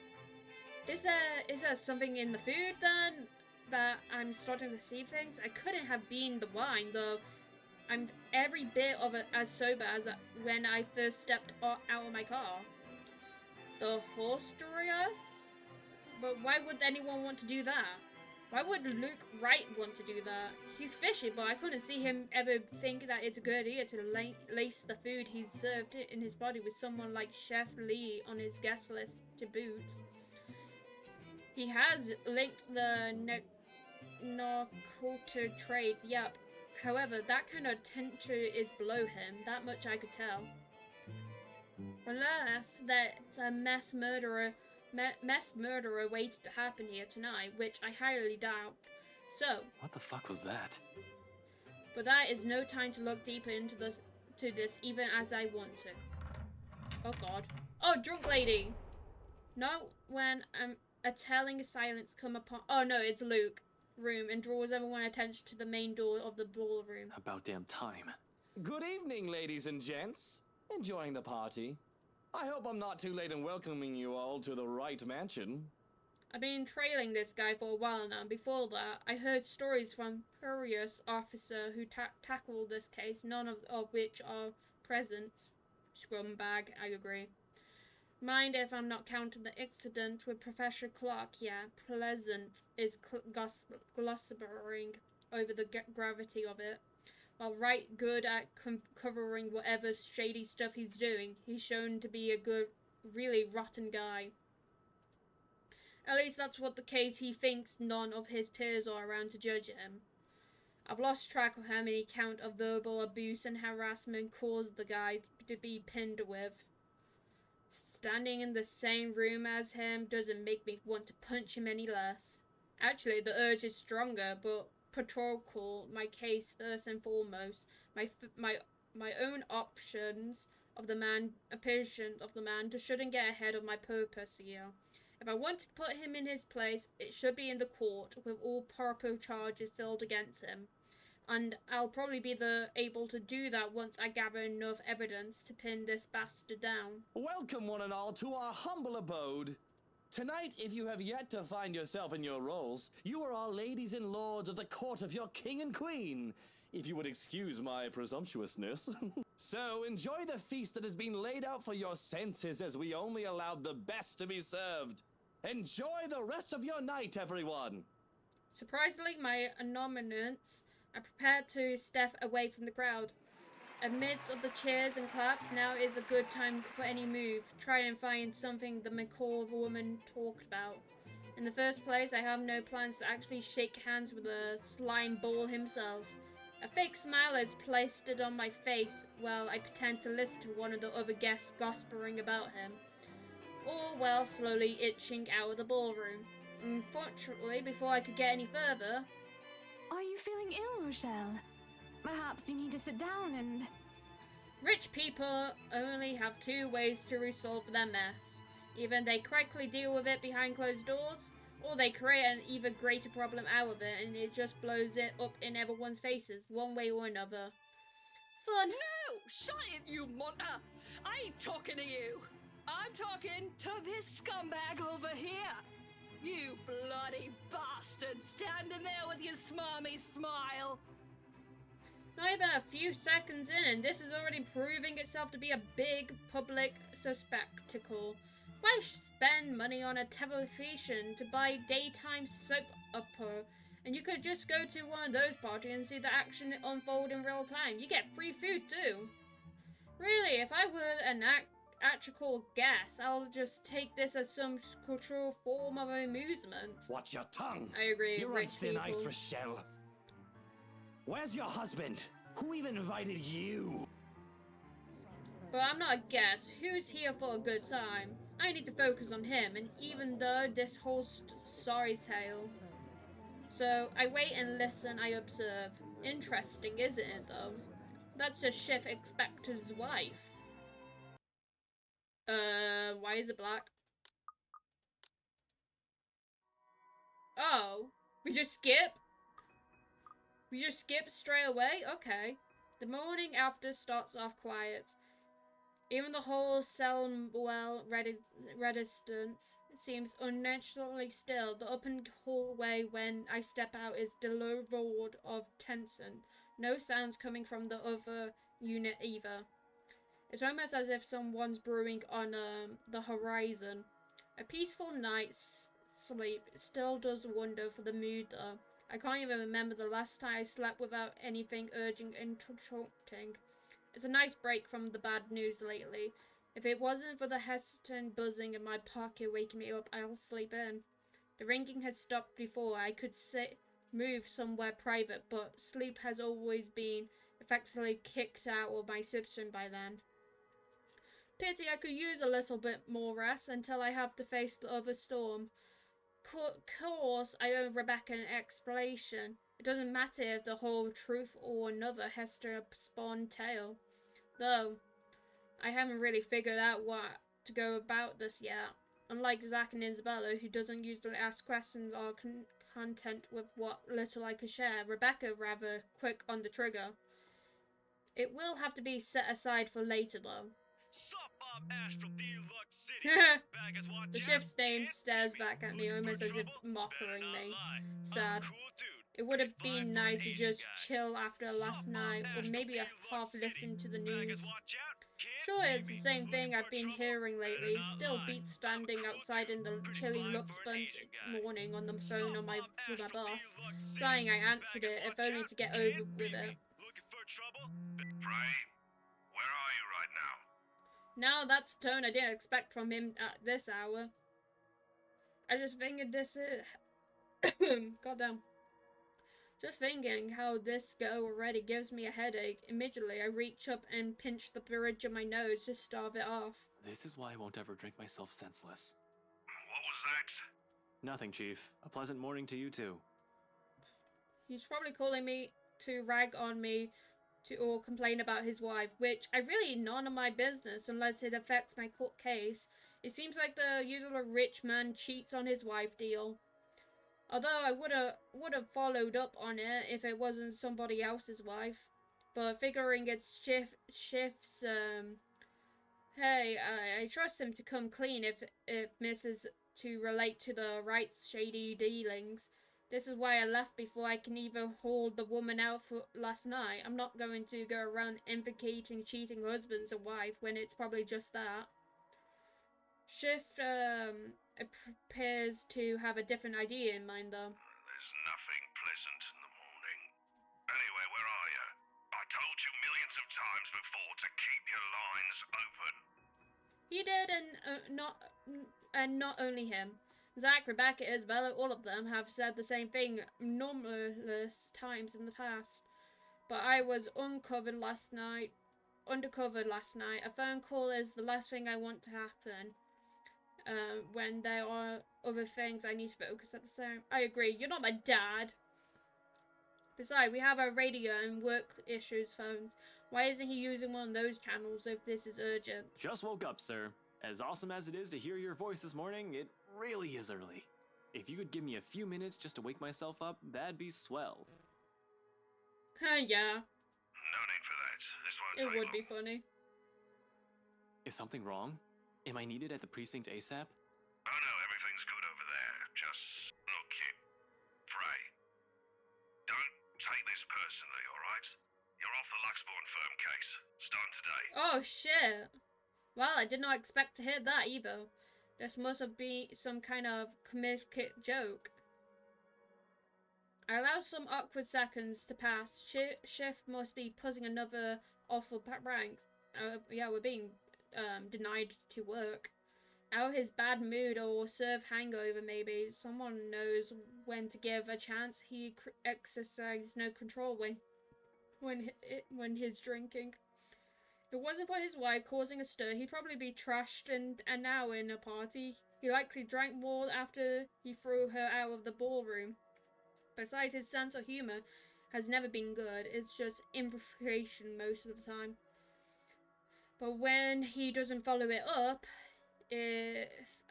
Is there something in the food then that I'm starting to see things? I couldn't have been the wine, though. I'm every bit of it as sober as when I first stepped out of my car. The hostess? But why would anyone want to do that? Why would Luke Wright want to do that? He's fishy, but I couldn't see him ever think that it's a good idea to lace the food he's served in his body with someone like Chef Lee on his guest list to boot. He has linked the narcotic trade, yep. However, that kind of tincture is below him, that much I could tell. Unless that's a mass murderer waiting to happen here tonight, which I highly doubt. So, What the fuck was that? but that is no time to look deeper into this even as I want to. Oh god. Oh, drunk lady! Not when I'm a telling silence come upon. Oh no, it's Luke. Room and draws everyone's attention to the main door of the ballroom. About damn time. Good evening, ladies and gents. Enjoying the party? I hope I'm not too late in welcoming you all to the right mansion. I've been trailing this guy for a while now. Before that, I heard stories from previous officer who tackled this case, none of which are present. Scumbag, I agree. Mind if I'm not counting the incident with Professor Clark, yeah. Pleasant is glossering over the gravity of it. While right good at covering whatever shady stuff he's doing, he's shown to be a good, really rotten guy. At least that's what the case he thinks none of his peers are around to judge him. I've lost track of how many count of verbal abuse and harassment caused the guy to be pinned with. Standing in the same room as him doesn't make me want to punch him any less. Actually, the urge is stronger, but protocol my case first and foremost. My own options of the man, a patient of the man, just shouldn't get ahead of my purpose here. If I want to put him in his place, it should be in the court, with all proper charges filled against him. And I'll probably be able to do that once I gather enough evidence to pin this bastard down. Welcome one and all to our humble abode. Tonight, if you have yet to find yourself in your roles, you are all ladies and lords of the court of your king and queen, if you would excuse my presumptuousness. So enjoy the feast that has been laid out for your senses, as we only allowed the best to be served. Enjoy the rest of your night, everyone. Surprisingly, my nominants are prepared to step away from the crowd. Amidst of the cheers and claps, now is a good time for any move. Try and find something the macabre woman talked about. In the first place, I have no plans to actually shake hands with the slime ball himself. A fake smile is plastered on my face while I pretend to listen to one of the other guests gossiping about him. All while slowly itching out of the ballroom. Unfortunately, before I could get any further... Are you feeling ill, Rochelle? Perhaps you need to sit down and... Rich people only have two ways to resolve their mess. Either they correctly deal with it behind closed doors, or they create an even greater problem out of it and it just blows it up in everyone's faces, one way or another. Fun. No! Shut it, you monster! I ain't talking to you! I'm talking to this scumbag over here! You bloody bastard standing there with your smarmy smile! Not even a few seconds in, this is already proving itself to be a big public spectacle. Why spend money on a television to buy daytime soap opera? And you could just go to one of those parties and see the action unfold in real time. You get free food too. Really, if I were an actual guest, I'll just take this as some cultural form of amusement. Watch your tongue. I agree. You're on thin people. ice, Rochelle. Where's your husband? Who even invited you? But I'm not a guest. Who's here for a good time? I need to focus on him, and even though this whole sorry tale. So I wait and listen, I observe. Interesting, isn't it though? That's the Chief Inspector's wife. Why is it black? Oh, we just skip? We just skip straight away? Okay. The morning after starts off quiet. Even the whole Selwell residence seems unnaturally still. The open hallway when I step out is devoid of tension. No sounds coming from the other unit either. It's almost as if someone's brewing on the horizon. A peaceful night's sleep still does wonder for the mood though. I can't even remember the last time I slept without anything urgent interrupting. It's a nice break from the bad news lately. If it wasn't for the hesitant buzzing in my pocket waking me up, I'll sleep in. The ringing had stopped before I could move somewhere private, but sleep has always been effectively kicked out of my system by then. Pity I could use a little bit more rest until I have to face the other storm. Course, I owe Rebecca an explanation. It doesn't matter if the whole truth or another has to spawn tale. Though, I haven't really figured out what to go about this yet. unlike Zach and Isabella, who doesn't usually ask questions or content with what little I could share, Rebecca rather quick on the trigger. It will have to be set aside for later, though. Sup, I'm Ash from the Lux City. Baggers want The jam? shift stain Can't stares beat me. back at me, Looking for almost as if trouble? mocking Better not me. lie. I'm Sad. a cool dude. It would have Good vibe been for an nice to Asian just guy. chill after Sup, last I'm night, or Ash from maybe the a half Lux City. listen to the Baggers news. watch out. Can't Sure, beat it's the me. same thing Looking I've for been trouble? hearing Better lately. not Still lie. beats I'm a standing cool outside dude. in the Pretty chilly fine Lux for an Bunch Asian guy. morning on the Sup, phone with I'm my Ash from the boss. Lux City. Sighing, I answered Baggers it, if watch only out. to get Can't over with beat it. me. Looking for trouble? Ray, where are you right now? Now that's the tone I didn't expect from him at this hour. I just figured this is... Goddamn. Just thinking how this go already gives me a headache. Immediately, I reach up and pinch the bridge of my nose to starve it off. This is why I won't ever drink myself senseless. What was that? Nothing, Chief. A pleasant morning to you too. He's probably calling me to rag on me or complain about his wife, which I really none of my business unless it affects my court case. It seems like the usual rich man cheats on his wife deal. Although I would have followed up on it if it wasn't somebody else's wife. But figuring it's Shift's, hey, I trust him to come clean if misses to relate to the right's shady dealings. This is why I left before I can even hold the woman out for last night. I'm not going to go around implicating cheating husbands and wife when it's probably just that. Shift appears to have a different idea in mind, though. There's nothing pleasant in the morning. Anyway, where are you? I told you millions of times before to keep your lines open. He did, and not only him. Zach, Rebecca, Isabella, all of them have said the same thing numerous times in the past. But I was undercover last night. A phone call is the last thing I want to happen. When there are other things I need to focus at the same. I agree. You're not my dad. Besides, we have our radio and work issues phones. Why isn't he using one of those channels if this is urgent? Just woke up, sir. As awesome as it is to hear your voice this morning, it really is early. If you could give me a few minutes just to wake myself up, that'd be swell. Yeah. No need for that. This won't It take would long. be funny. Is something wrong? Am I needed at the precinct ASAP? Oh no, everything's good over there. Just look, kid. Pray. Don't take this personally, alright? You're off the Luxborn firm case. Starting today. Oh shit. Well, I did not expect to hear that either. This must have been some kind of comedic joke. I allow some awkward seconds to pass. Shift must be puzzling another awful prank. Yeah, we're being denied to work. Out of his bad mood or serve hangover, maybe. Someone knows when to give a chance. He exercises no control when he's drinking. If it wasn't for his wife causing a stir, he'd probably be trashed and now in a party. He likely drank more after he threw her out of the ballroom. Besides, his sense of humor has never been good. It's just improvisation most of the time. But when he doesn't follow it up, if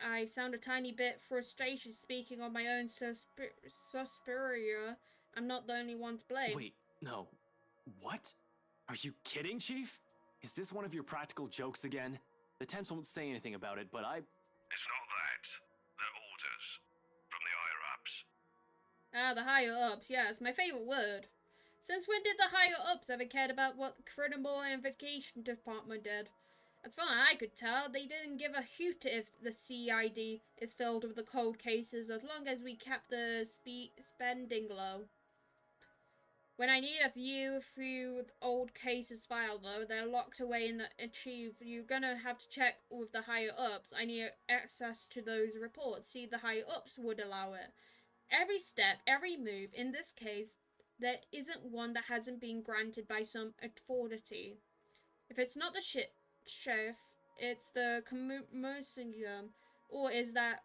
I sound a tiny bit frustrated speaking on my own suspiria, I'm not the only one to blame. Wait, no. What? Are you kidding, Chief? Is this one of your practical jokes again? The temps won't say anything about it, but It's not that. They're orders. From the higher-ups. Ah, the higher-ups, yes, my favourite word. Since when did the higher-ups ever cared about what the criminal investigation department did? As far as I could tell, they didn't give a hoot if the CID is filled with the cold cases as long as we kept the spending low. When I need a view through the old cases file, though, they're locked away in the archive. You're gonna have to check with the higher-ups. I need access to those reports. See, the higher-ups would allow it. Every step, every move, in this case, there isn't one that hasn't been granted by some authority. If it's not the chef, it's the commercium, or is that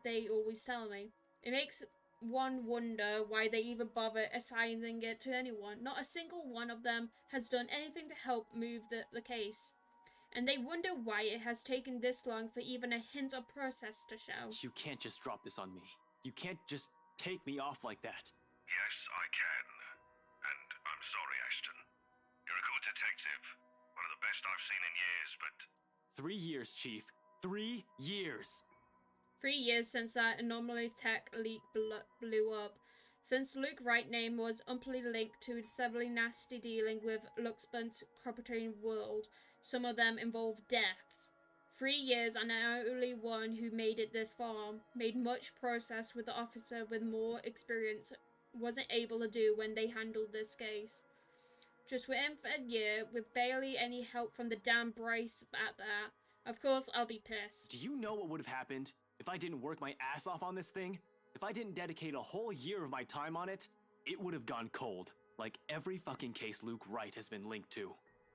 they always tell me. It makes one wonder why they even bother assigning it to anyone. Not a single one of them has done anything to help move the case. and they wonder why it has taken this long for even a hint of process to show. You can't just drop this on me. You can't just take me off like that. Yes, I can. And I'm sorry, Ashton. You're a good detective. One of the best I've seen in years, but 3 years, Chief. 3 years. 3 years since that anomaly tech leak blew up. Since Luke's right name was amply linked to severely nasty dealing with Luxburnt's corporate world, some of them involved deaths. 3 years and the only one who made it this far, made much process with the officer with more experience wasn't able to do when they handled this case. Just within a year, with barely any help from the damn Bryce at that, of course I'll be pissed. Do you know what would have happened if I didn't work my ass off on this thing? If I didn't dedicate a whole year of my time on it, it would have gone cold, like every fucking case Luke Wright has been linked to.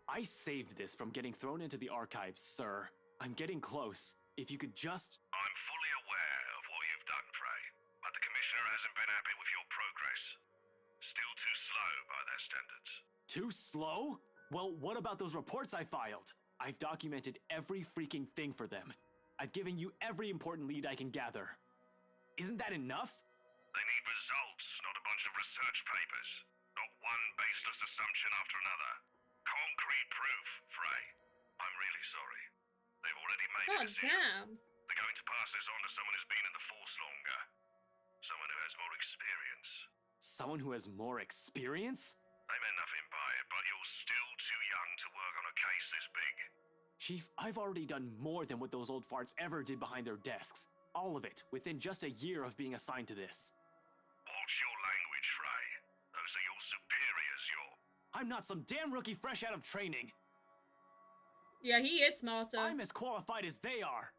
I saved this from getting thrown into the archives, sir. I'm getting close. If you could just... I'm fully aware of what you've done, Frey. But the Commissioner hasn't been happy with your progress. Still too slow by their standards. Too slow? Well, what about those reports I filed? I've documented every freaking thing for them. I've given you every important lead I can gather. Isn't that enough? They need results, not a bunch of research papers. Not one baseless assumption after another. Concrete proof, Frey. I'm really sorry. They've already made a decision. Damn. They're going to pass this on to someone who's been in the force longer. Someone who has more experience. Someone who has more experience? They meant nothing by it, but you're still too young to work on a case this big. Chief, I've already done more than what those old farts ever did behind their desks. All of it, within just a year of being assigned to this. Watch your language, Frey. Those are your superiors, I'm not some damn rookie fresh out of training. Yeah, he is smarter. I'm as qualified as they are.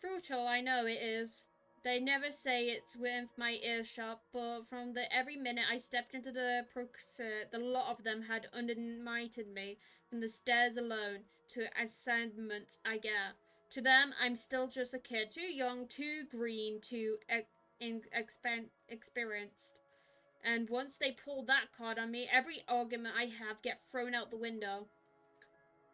Frugal, I know it is. They never say it's within my earshot, but from the every minute I stepped into the procure, the lot of them had undermined me, from the stairs alone, to assignments I get. To them, I'm still just a kid, too young, too green, too experienced. And once they pull that card on me, every argument I have get thrown out the window.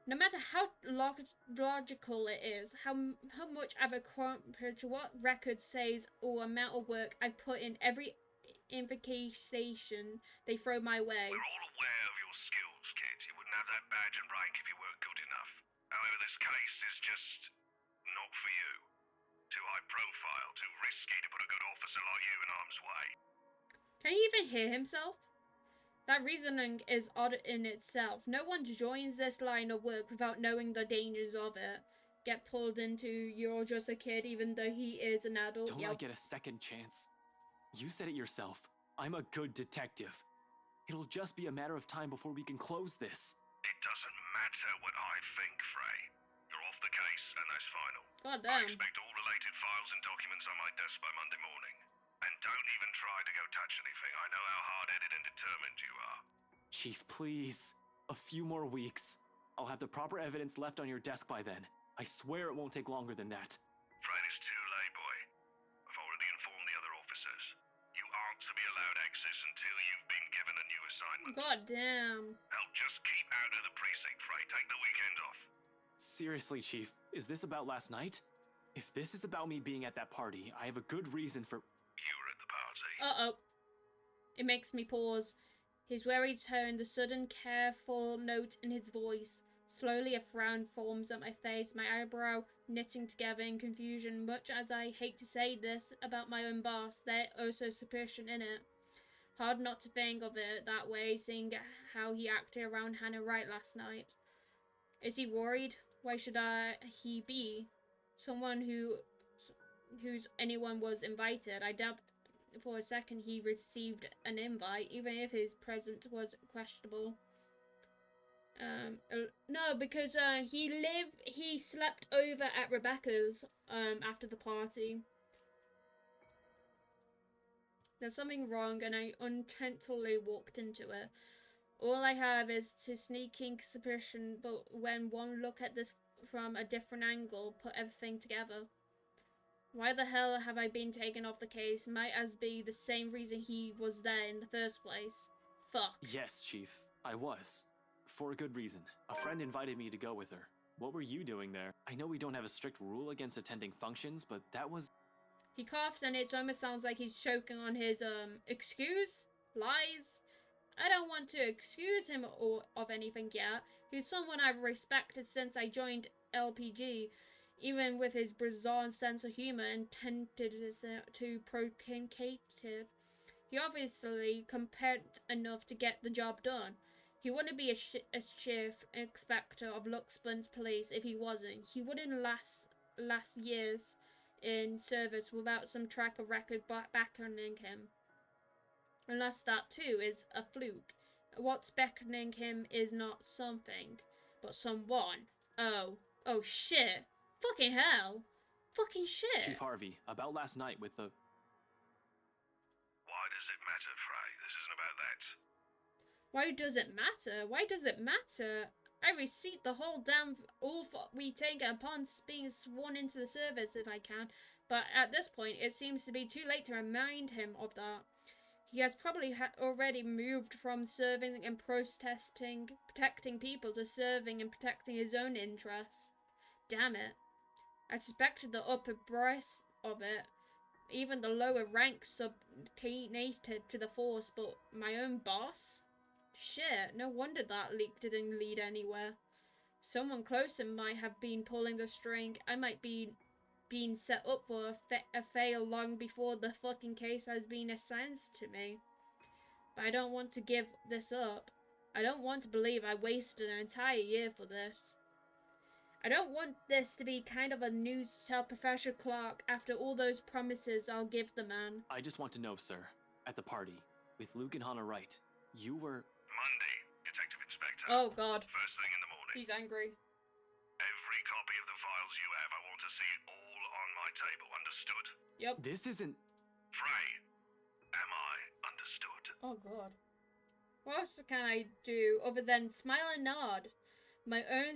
No matter how logical it is, how much I've accomplished, what record says, or amount of work I put in every invocation they throw my way. We're all aware of your skills, kid. You wouldn't have that badge and rank if you weren't good enough. However, this case is just not for you. Too high profile, too risky to put a good officer like you in harm's way. Can he even hear himself? That reasoning is odd in itself. No one joins this line of work without knowing the dangers of it. Get pulled into you're just a kid even though he is an adult. Don't I get a second chance? You said it yourself. I'm a good detective. It'll just be a matter of time before we can close this. It doesn't matter what I think, Frey. You're off the case, and that's final. God I damn. expect all related files and documents on my desk by Monday morning. And don't even try to go touch anything. I know how hard-headed and determined you are. Chief, please. A few more weeks. I'll have the proper evidence left on your desk by then. I swear it won't take longer than that. Afraid it's too late, boy. I've already informed the other officers. You aren't to be allowed access until you've been given a new assignment. God damn. Now just keep out of the precinct, Frey. Take the weekend off. Seriously, Chief, is this about last night? If this is about me being at that party, I have a good reason for... You were at the party. Uh-oh. It makes me pause. His wary tone, the sudden careful note in his voice. Slowly a frown forms on my face, my eyebrow knitting together in confusion. Much as I hate to say this about my own boss, there's also suspicion in it. Hard not to think of it that way, seeing how he acted around Hannah Wright last night. Is he worried? Why should he be? Someone whose anyone was invited. I doubt for a second he received an invite, even if his presence was questionable. No, because he slept over at Rebecca's after the party. There's something wrong, and I unintentionally walked into it. All I have is to sneaking suspicion, but when one look at this from a different angle, put everything together. Why the hell have I been taken off the case? Might as be the same reason he was there in the first place. Fuck. Yes, Chief, I was. for a good reason. A friend invited me to go with her. What were you doing there? I know we don't have a strict rule against attending functions, but that was... He coughs and it almost sounds like he's choking on his, excuse? Lies? I don't want to excuse him of anything yet. He's someone I've respected since I joined LPG, even with his bizarre sense of humor and tendency to procreative. He obviously competent enough to get the job done. He wouldn't be a chief inspector of Luxembourg police if he wasn't. He wouldn't last years in service without some track of record beckoning him. Unless that too is a fluke. What's beckoning him is not something, but someone. Oh shit. Fucking hell. Fucking shit. Chief Harvey, about last night with the... Why does it matter, Frey? This isn't about that. Why does it matter? Why does it matter? I receipt the whole damn oath we take upon being sworn into the service if I can, but at this point it seems to be too late to remind him of that. He has probably already moved from serving and protesting, protecting people to serving and protecting his own interests. Damn it. I suspected the upper brass of it, even the lower ranks subordinated to the force, but my own boss? Shit, no wonder that leak didn't lead anywhere. Someone closer might have been pulling the string. I might be being set up for a fail long before the fucking case has been assigned to me. But I don't want to give this up. I don't want to believe I wasted an entire year for this. I don't want this to be kind of a news to tell Professor Clark after all those promises I'll give the man. I just want to know, sir, at the party, with Luke and Hannah Wright, you were... Monday, Detective Inspector. Oh god. First thing in the morning. He's angry. Every copy of the files you have, I want to see it all on my table, understood? Yep. This isn't... Frey, am I understood? Oh god. What else can I do other than smile and nod? My own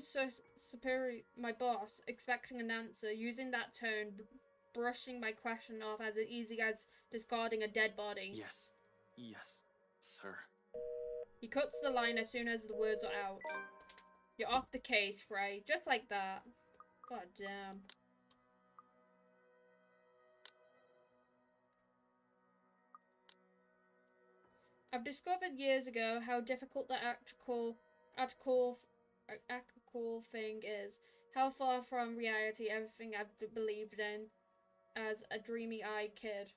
superior, my boss, expecting an answer, using that tone, brushing my question off as easy as discarding a dead body. Yes. Yes, sir. He cuts the line as soon as the words are out. You're off the case, Frey. Just like that. God damn. I've discovered years ago how difficult the actual thing is. How far from reality everything I've believed in as a dreamy-eyed kid.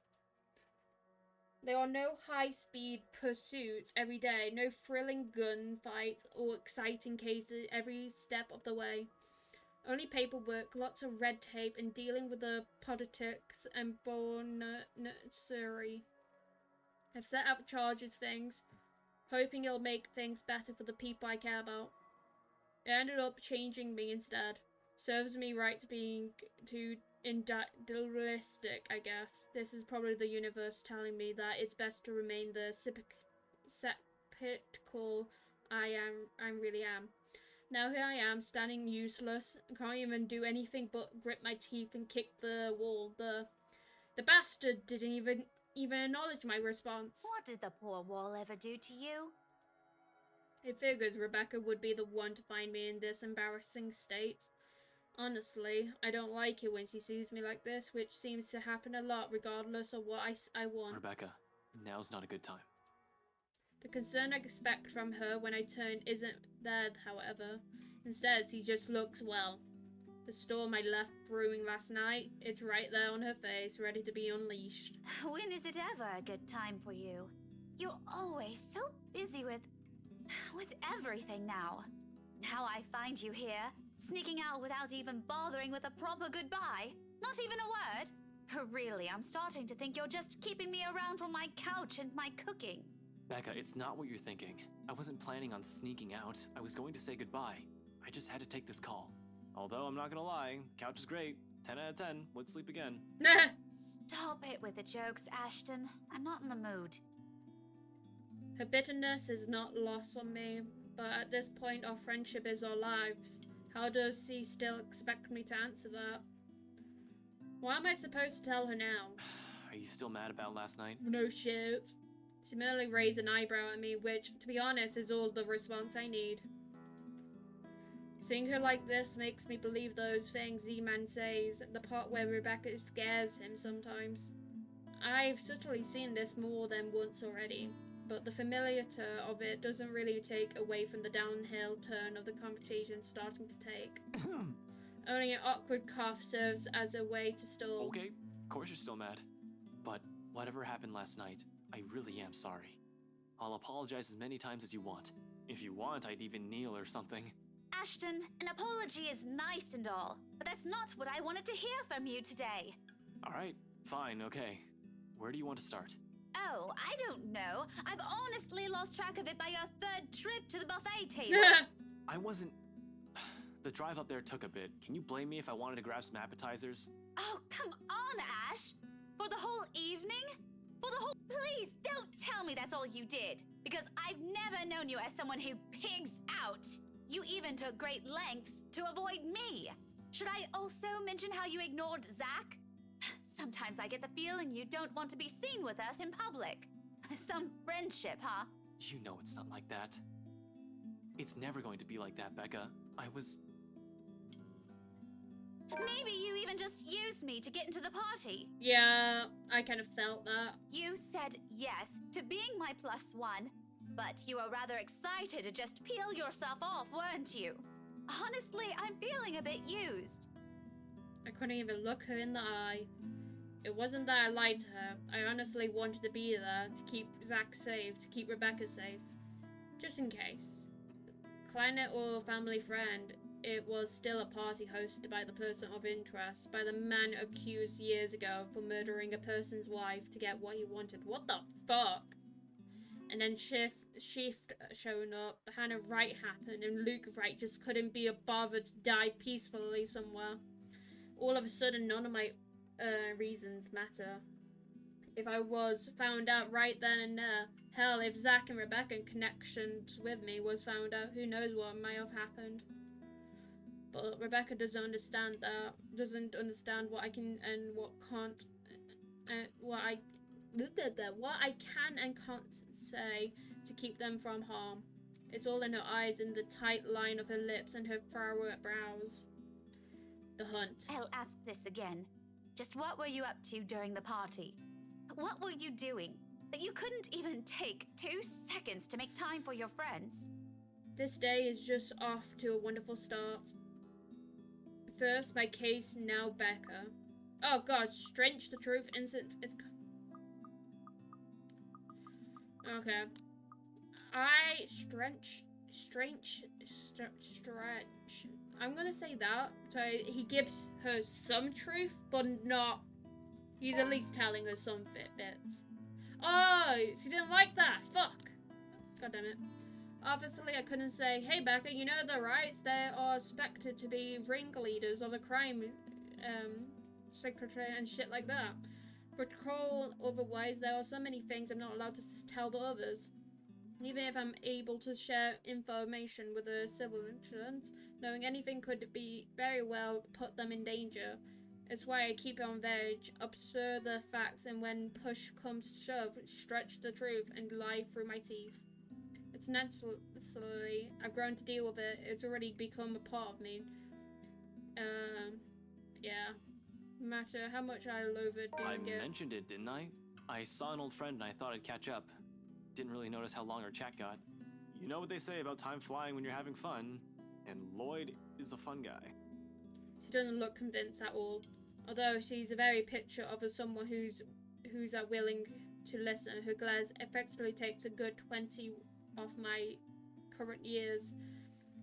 There are no high-speed pursuits every day, no thrilling gunfights or exciting cases every step of the way. Only paperwork, lots of red tape, and dealing with the politics and bureaucracy. I've set out charges things, hoping it'll make things better for the people I care about. It ended up changing me instead. Serves me right to being too individualistic, I guess. This is probably the universe telling me that it's best to remain the skeptical I really am. Now here I am, standing useless. Can't even do anything but grit my teeth and kick the wall. The bastard didn't even acknowledge my response. What did the poor wall ever do to you? It figures Rebecca would be the one to find me in this embarrassing state. Honestly, I don't like it when she sees me like this, which seems to happen a lot regardless of what I want. Rebecca, now's not a good time. The concern I expect from her when I turn isn't there, however. Instead, she just looks well. The storm I left brewing last night, it's right there on her face, ready to be unleashed. When is it ever a good time for you? You're always so busy with everything now. Now I find you here, sneaking out without even bothering with a proper goodbye. Not even a word. Really, I'm starting to think you're just keeping me around for my couch and my cooking. Becca, it's not what you're thinking. I wasn't planning on sneaking out. I was going to say goodbye. I just had to take this call. Although I'm not gonna lie, couch is great. 10 out of 10. Would sleep again. Stop it with the jokes, Ashton. I'm not in the mood. Her bitterness is not lost on me, but at this point our friendship is our lives. How does she still expect me to answer that? What am I supposed to tell her now? Are you still mad about last night? No shit. She merely raised an eyebrow at me, which, to be honest, is all the response I need. Seeing her like this makes me believe those things Z-Man says, the part where Rebecca scares him sometimes. I've certainly seen this more than once already, but the familiarity of it doesn't really take away from the downhill turn of the conversation starting to take. Only an awkward cough serves as a way to stall. Okay, of course you're still mad. But whatever happened last night, I really am sorry. I'll apologize as many times as you want. If you want, I'd even kneel or something. Ashton, an apology is nice and all, but that's not what I wanted to hear from you today. Alright, fine, okay. Where do you want to start? Oh, I don't know. I've honestly lost track of it by your third trip to the buffet table. I wasn't... The drive up there took a bit. Can you blame me if I wanted to grab some appetizers? Oh, come on, Ash! For the whole evening? For the whole... Please, don't tell me that's all you did, because I've never known you as someone who pigs out. You even took great lengths to avoid me. Should I also mention how you ignored Zach? Sometimes I get the feeling you don't want to be seen with us in public. Some friendship, huh? You know it's not like that. It's never going to be like that, Becca. I was... Maybe you even just used me to get into the party. Yeah, I kind of felt that. You said yes to being my +1, but you were rather excited to just peel yourself off, weren't you? Honestly, I'm feeling a bit used. I couldn't even look her in the eye. It wasn't that I lied to her. I honestly wanted to be there to keep Zach safe, to keep Rebecca safe. Just in case. Client or family friend, it was still a party hosted by the person of interest, by the man accused years ago for murdering a person's wife to get what he wanted. What the fuck? And then Shift showing up, Hannah Wright happened, and Luke Wright just couldn't be bothered to die peacefully somewhere. All of a sudden, none of my reasons matter. If I was found out right then and there, hell, if Zach and Rebecca in connections with me was found out, who knows what might have happened. But Rebecca doesn't understand that, doesn't understand what I can and what can't, what I can and can't say to keep them from harm. It's all in her eyes and the tight line of her lips and her furrowed brows. The hunt. I'll ask this again. Just what were you up to during the party? What were you doing that you couldn't even take 2 seconds to make time for your friends? This day is just off to a wonderful start. First, my case, now Becca. Oh god, Strench the truth, instant. It's... Okay. Stretch. I'm gonna say that. So he gives her some truth, but not. He's at least telling her some bits. Oh, she didn't like that. Fuck. God damn it. Obviously, I couldn't say, hey Becca, you know the rights. They are suspected to be ringleaders of a crime, secretary and shit like that. Patrol otherwise, there are so many things I'm not allowed to tell the others. Even if I'm able to share information with the civilians, knowing anything could be very well put them in danger. It's why I keep on veg, observe the facts, and when push comes to shove, stretch the truth and lie through my teeth. It's naturally, I've grown to deal with it. It's already become a part of me. Yeah. No matter how much I loathe it, I mentioned it, didn't I? I saw an old friend and I thought I'd catch up. Didn't really notice how long our chat got. You know what they say about time flying when you're having fun, and Lloyd is a fun guy. She doesn't look convinced at all, although she's a very picture of someone who's willing to listen. Her glance effectively takes a good 20 off my current years.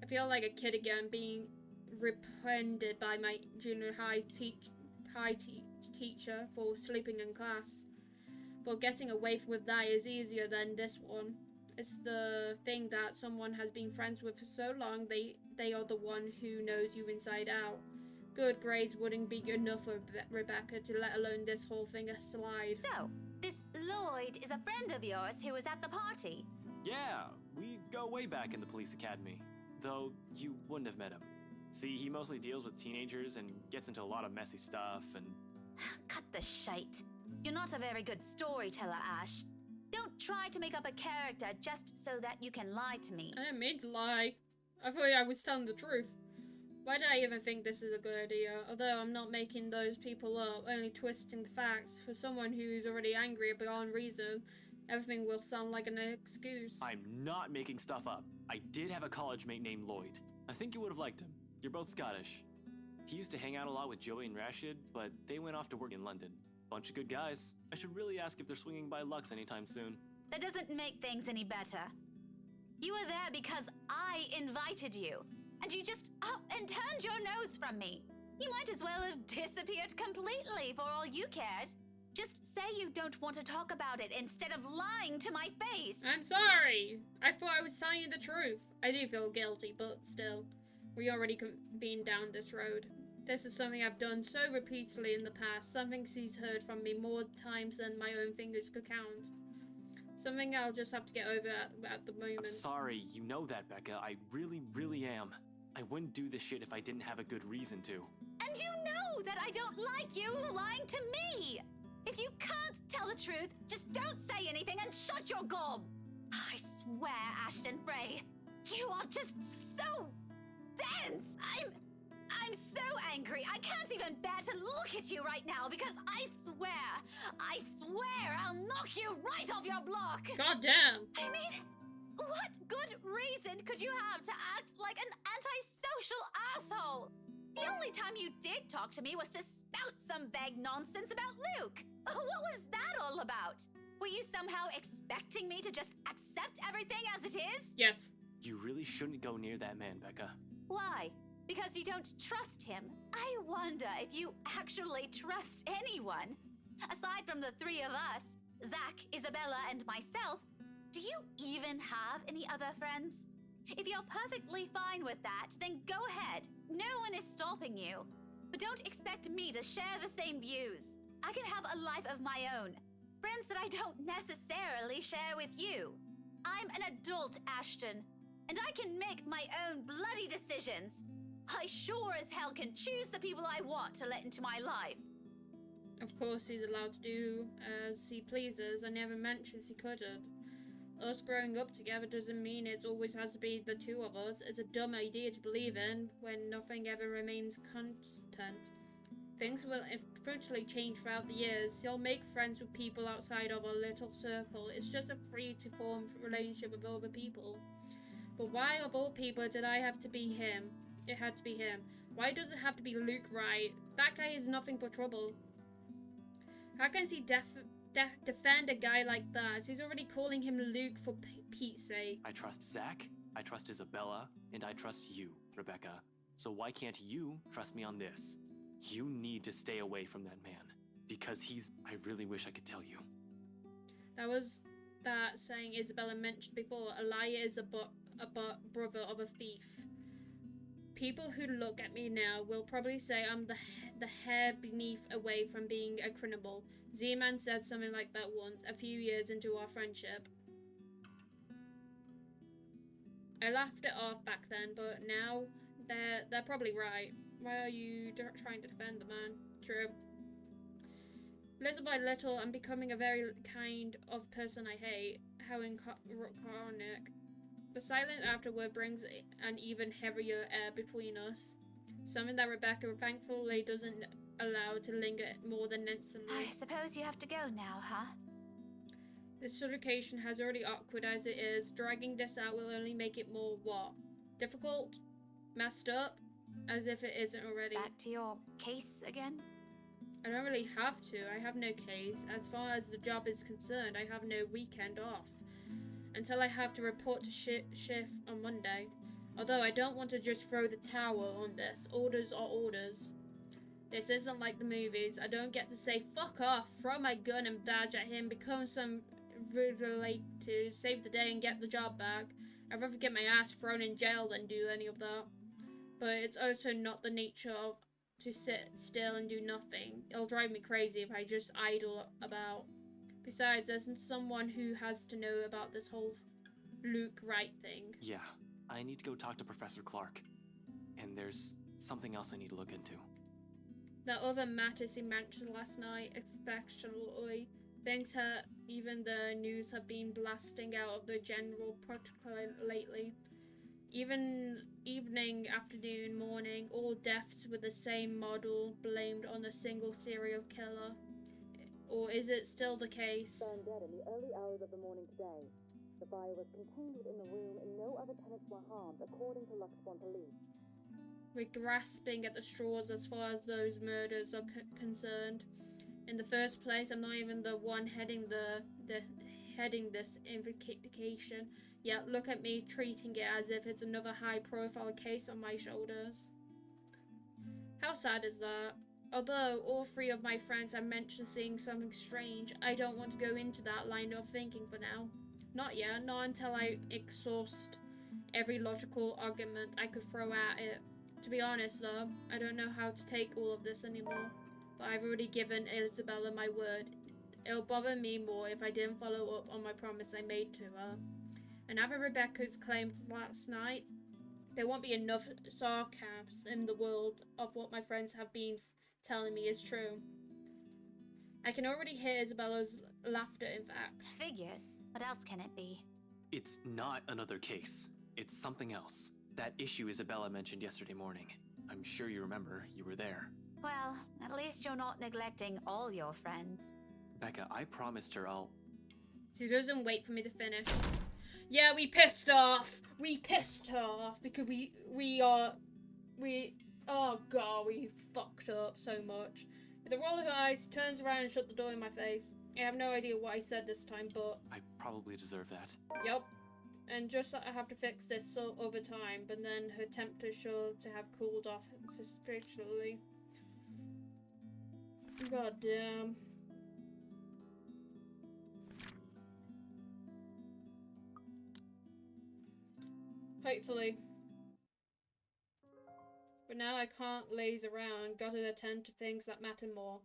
I feel like a kid again, being reprehended by my junior high teacher for sleeping in class. But getting away with that is easier than this one. It's the thing that someone has been friends with for so long, they are the one who knows you inside out. Good grades wouldn't be enough for Rebecca, to let alone this whole thing slide. So, this Lloyd is a friend of yours who was at the party? Yeah, we go way back in the police academy. Though you wouldn't have met him. See, he mostly deals with teenagers and gets into a lot of messy stuff and... Cut the shite. You're not a very good storyteller, Ash. Don't try to make up a character just so that you can lie to me. I didn't mean to lie. I thought I was telling the truth. Why did I even think this is a good idea? Although I'm not making those people up, only twisting the facts. For someone who's already angry beyond reason, everything will sound like an excuse. I'm not making stuff up. I did have a college mate named Lloyd. I think you would have liked him. You're both Scottish. He used to hang out a lot with Joey and Rashid, but they went off to work in London. Bunch of good guys. I should really ask if they're swinging by Lux anytime soon. That doesn't make things any better. You were there because I invited you, and you just up and turned your nose from me. You might as well have disappeared completely for all you cared. Just say you don't want to talk about it instead of lying to my face. I'm sorry. I thought I was telling you the truth. I do feel guilty, but still. We already been down this road. This is something I've done so repeatedly in the past. Something he's heard from me more times than my own fingers could count. Something I'll just have to get over at the moment. I'm sorry, you know that, Becca. I really, really am. I wouldn't do this shit if I didn't have a good reason to. And you know that I don't like you lying to me. If you can't tell the truth, just don't say anything and shut your gob. I swear, Ashton Frey, you are just so dense. I'm so angry. I can't even bear to look at you right now because I swear I'll knock you right off your block. God damn. I mean, what good reason could you have to act like an antisocial asshole? The only time you did talk to me was to spout some vague nonsense about Luke. What was that all about? Were you somehow expecting me to just accept everything as it is? Yes. You really shouldn't go near that man, Becca. Why? Because you don't trust him. I wonder if you actually trust anyone. Aside from the three of us, Zach, Isabella, and myself, do you even have any other friends? If you're perfectly fine with that, then go ahead. No one is stopping you. But don't expect me to share the same views. I can have a life of my own. Friends that I don't necessarily share with you. I'm an adult, Ashton, and I can make my own bloody decisions. I sure as hell can choose the people I want to let into my life. Of course he's allowed to do as he pleases. I never mentioned he couldn't. Us growing up together doesn't mean it always has to be the two of us. It's a dumb idea to believe in when nothing ever remains constant. Things will eventually change throughout the years. He'll make friends with people outside of our little circle. It's just a free-to-form relationship with other people. But why, of all people, did I have to be him? It had to be him. Why does it have to be Luke Wright? That guy is nothing but trouble. How can he defend a guy like that? He's already calling him Luke for Pete's sake. I trust Zach, I trust Isabella, and I trust you, Rebecca. So why can't you trust me on this? You need to stay away from that man. Because I really wish I could tell you. That was that saying Isabella mentioned before. A liar is a brother of a thief. People who look at me now will probably say I'm the hair beneath away from being a criminal. Z-Man said something like that once, a few years into our friendship. I laughed it off back then, but now they're probably right. Why are you trying to defend the man? True. Little by little, I'm becoming a very kind of person I hate. How ironic. The silence afterward brings an even heavier air between us. Something that Rebecca thankfully doesn't allow to linger more than instantly. I suppose you have to go now, huh? This situation has already awkward as it is. Dragging this out will only make it more what? Difficult? Messed up? As if it isn't already. Back to your case again? I don't really have to. I have no case. As far as the job is concerned, I have no weekend off. Until I have to report to shift on Monday. Although I don't want to just throw the towel on this. Orders are orders. This isn't like the movies. I don't get to say, fuck off, throw my gun and badge at him, become some relate to, save the day and get the job back. I'd rather get my ass thrown in jail than do any of that. But it's also not the nature of to sit still and do nothing. It'll drive me crazy if I just idle about. Besides, there's someone who has to know about this whole Luke Wright thing. Yeah, I need to go talk to Professor Clark. And there's something else I need to look into. That other matters he mentioned last night, especially things that even the news have been blasting out of the general protocol lately. Even evening, afternoon, morning, all deaths with the same model blamed on a single serial killer. Or is it still the case? Found dead in the early hours of the morning today. The fire was contained within the room and no other tenants were harmed, according to Luxborn police. We're grasping at the straws as far as those murders are concerned. In the first place, I'm not even the one heading this investigation. Yet look at me treating it as if it's another high-profile case on my shoulders. How sad is that? Although all three of my friends have mentioned seeing something strange, I don't want to go into that line of thinking for now. Not yet, not until I exhaust every logical argument I could throw at it. To be honest though, I don't know how to take all of this anymore. But I've already given Isabella my word. It'll bother me more if I didn't follow up on my promise I made to her. And after Rebecca's claims last night, there won't be enough sarcasm in the world of what my friends have been telling me is true. I can already hear Isabella's laughter, in fact. Figures. What else can it be? It's not another case. It's something else. That issue Isabella mentioned yesterday morning. I'm sure you remember. You were there. Well, at least you're not neglecting all your friends. Becca, I promised her I'll... She doesn't wait for me to finish. Yeah, we pissed off. We pissed her off because oh god, we fucked up so much. With a roll of her eyes, she turns around and shut the door in my face. I have no idea what I said this time, but... I probably deserve that. Yup. And just that I have to fix this over time, but then her temper sure to have cooled off suspiciously. God damn. Hopefully. But now I can't laze around, gotta attend to things that matter more.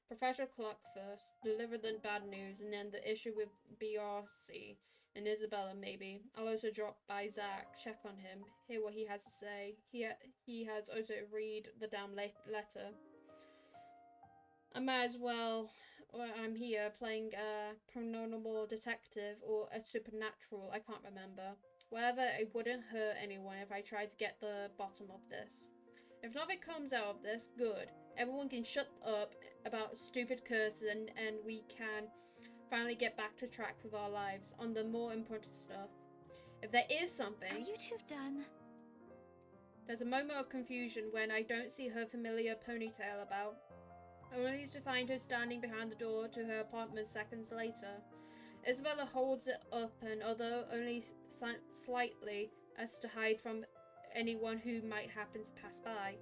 Professor Clark first, deliver the bad news, and then the issue with BRC and Isabella maybe. I'll also drop by Zach, check on him, hear what he has to say. He has also read the damn letter. I might as well, I'm here playing a paranormal detective or a supernatural, I can't remember. Whatever, it wouldn't hurt anyone if I tried to get the bottom of this. If nothing comes out of this, good. Everyone can shut up about stupid curses and we can finally get back to track with our lives on the more important stuff. If there is something... Are you two done? There's a moment of confusion when I don't see her familiar ponytail about, only to find her standing behind the door to her apartment seconds later. Isabella holds it up, and although only slightly, as to hide from anyone who might happen to pass by.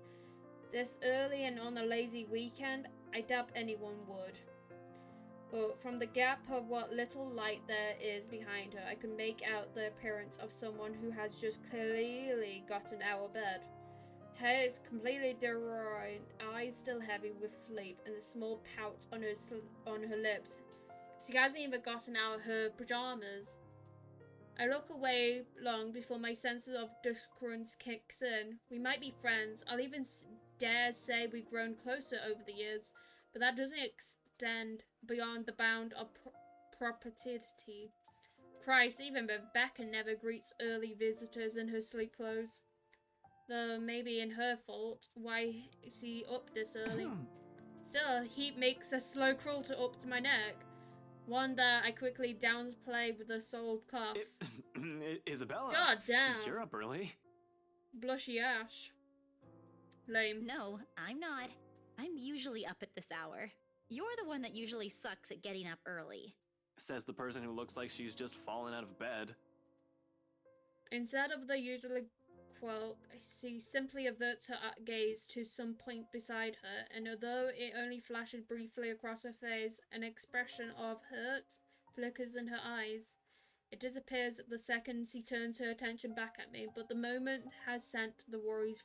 This early and on a lazy weekend, I doubt anyone would. But from the gap of what little light there is behind her, I can make out the appearance of someone who has just clearly gotten out of bed. Hair is completely deranged, eyes still heavy with sleep, and a small pout on her lips. She hasn't even gotten out of her pajamas. I look away long before my sense of discordance kicks in. We might be friends. I'll even dare say we've grown closer over the years, but that doesn't extend beyond the bound of propriety. Christ, even Rebecca never greets early visitors in her sleep clothes. Though maybe in her fault, why is he up this early? Still, heat makes a slow crawl up to my neck. One that I quickly downplay with a soiled cough. Isabella! God damn! You're up early. Blushy ash. Lame. No, I'm not. I'm usually up at this hour. You're the one that usually sucks at getting up early. Says the person who looks like she's just fallen out of bed. Instead of the usual quote, she simply averts her gaze to some point beside her, and although it only flashes briefly across her face, an expression of hurt flickers in her eyes. It disappears the second she turns her attention back at me, but the moment has sent the worries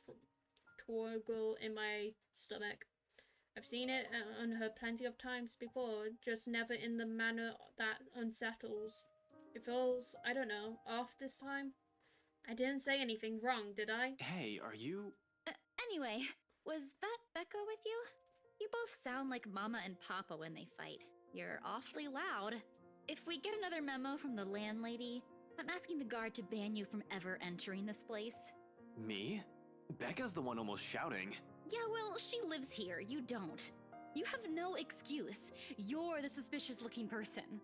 twirl in my stomach. I've seen it on her plenty of times before, just never in the manner that unsettles. It feels, I don't know, off this time. I didn't say anything wrong, did I? Hey, are you... Anyway, was that Becca with you? You both sound like Mama and Papa when they fight. You're awfully loud. If we get another memo from the landlady, I'm asking the guard to ban you from ever entering this place. Me? Becca's the one almost shouting. Yeah, well, she lives here. You don't. You have no excuse. You're the suspicious-looking person.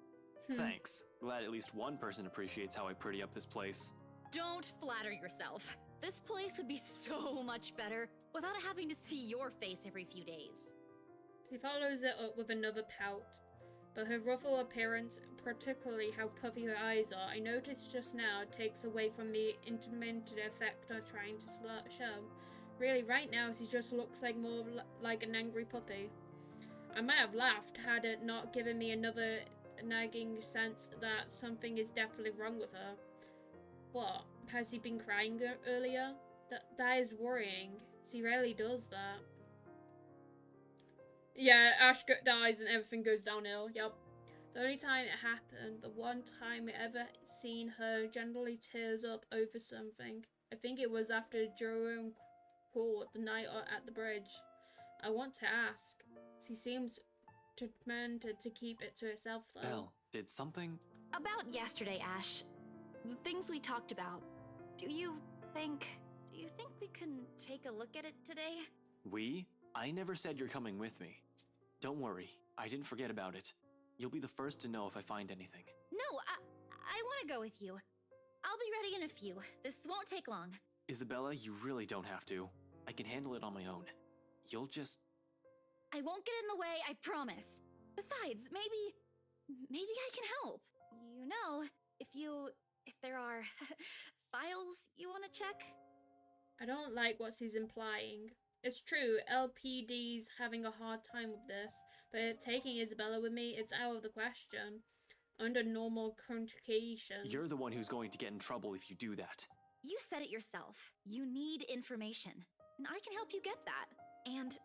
Thanks. Glad at least one person appreciates how I pretty up this place. Don't flatter yourself. This place would be so much better without having to see your face every few days. She follows it up with another pout. But her ruffled appearance, particularly how puffy her eyes are, I noticed just now, takes away from the intimate effect I'm trying to show. Really, right now, she just looks like more like an angry puppy. I might have laughed had it not given me another nagging sense that something is definitely wrong with her. What? Has she been crying earlier? That is worrying. She rarely does that. Yeah, Ash dies and everything goes downhill. Yep. The only time it happened, the one time I ever seen her generally tears up over something. I think it was after Jerome Court the night at the bridge. I want to ask. She seems determined to keep it to herself though. Belle, did something... About yesterday, Ash. The things we talked about. Do you think we can take a look at it today? We? I never said you're coming with me. Don't worry, I didn't forget about it. You'll be the first to know if I find anything. No, I want to go with you. I'll be ready in a few. This won't take long. Isabella, you really don't have to. I can handle it on my own. You'll just... I won't get in the way, I promise. Besides, maybe I can help. You know, if there are files you want to check. I don't like what she's implying. It's true, LPD's having a hard time with this, but taking Isabella with me, it's out of the question. Under normal conditions. You're the one who's going to get in trouble if you do that. You said it yourself. You need information, and I can help you get that. And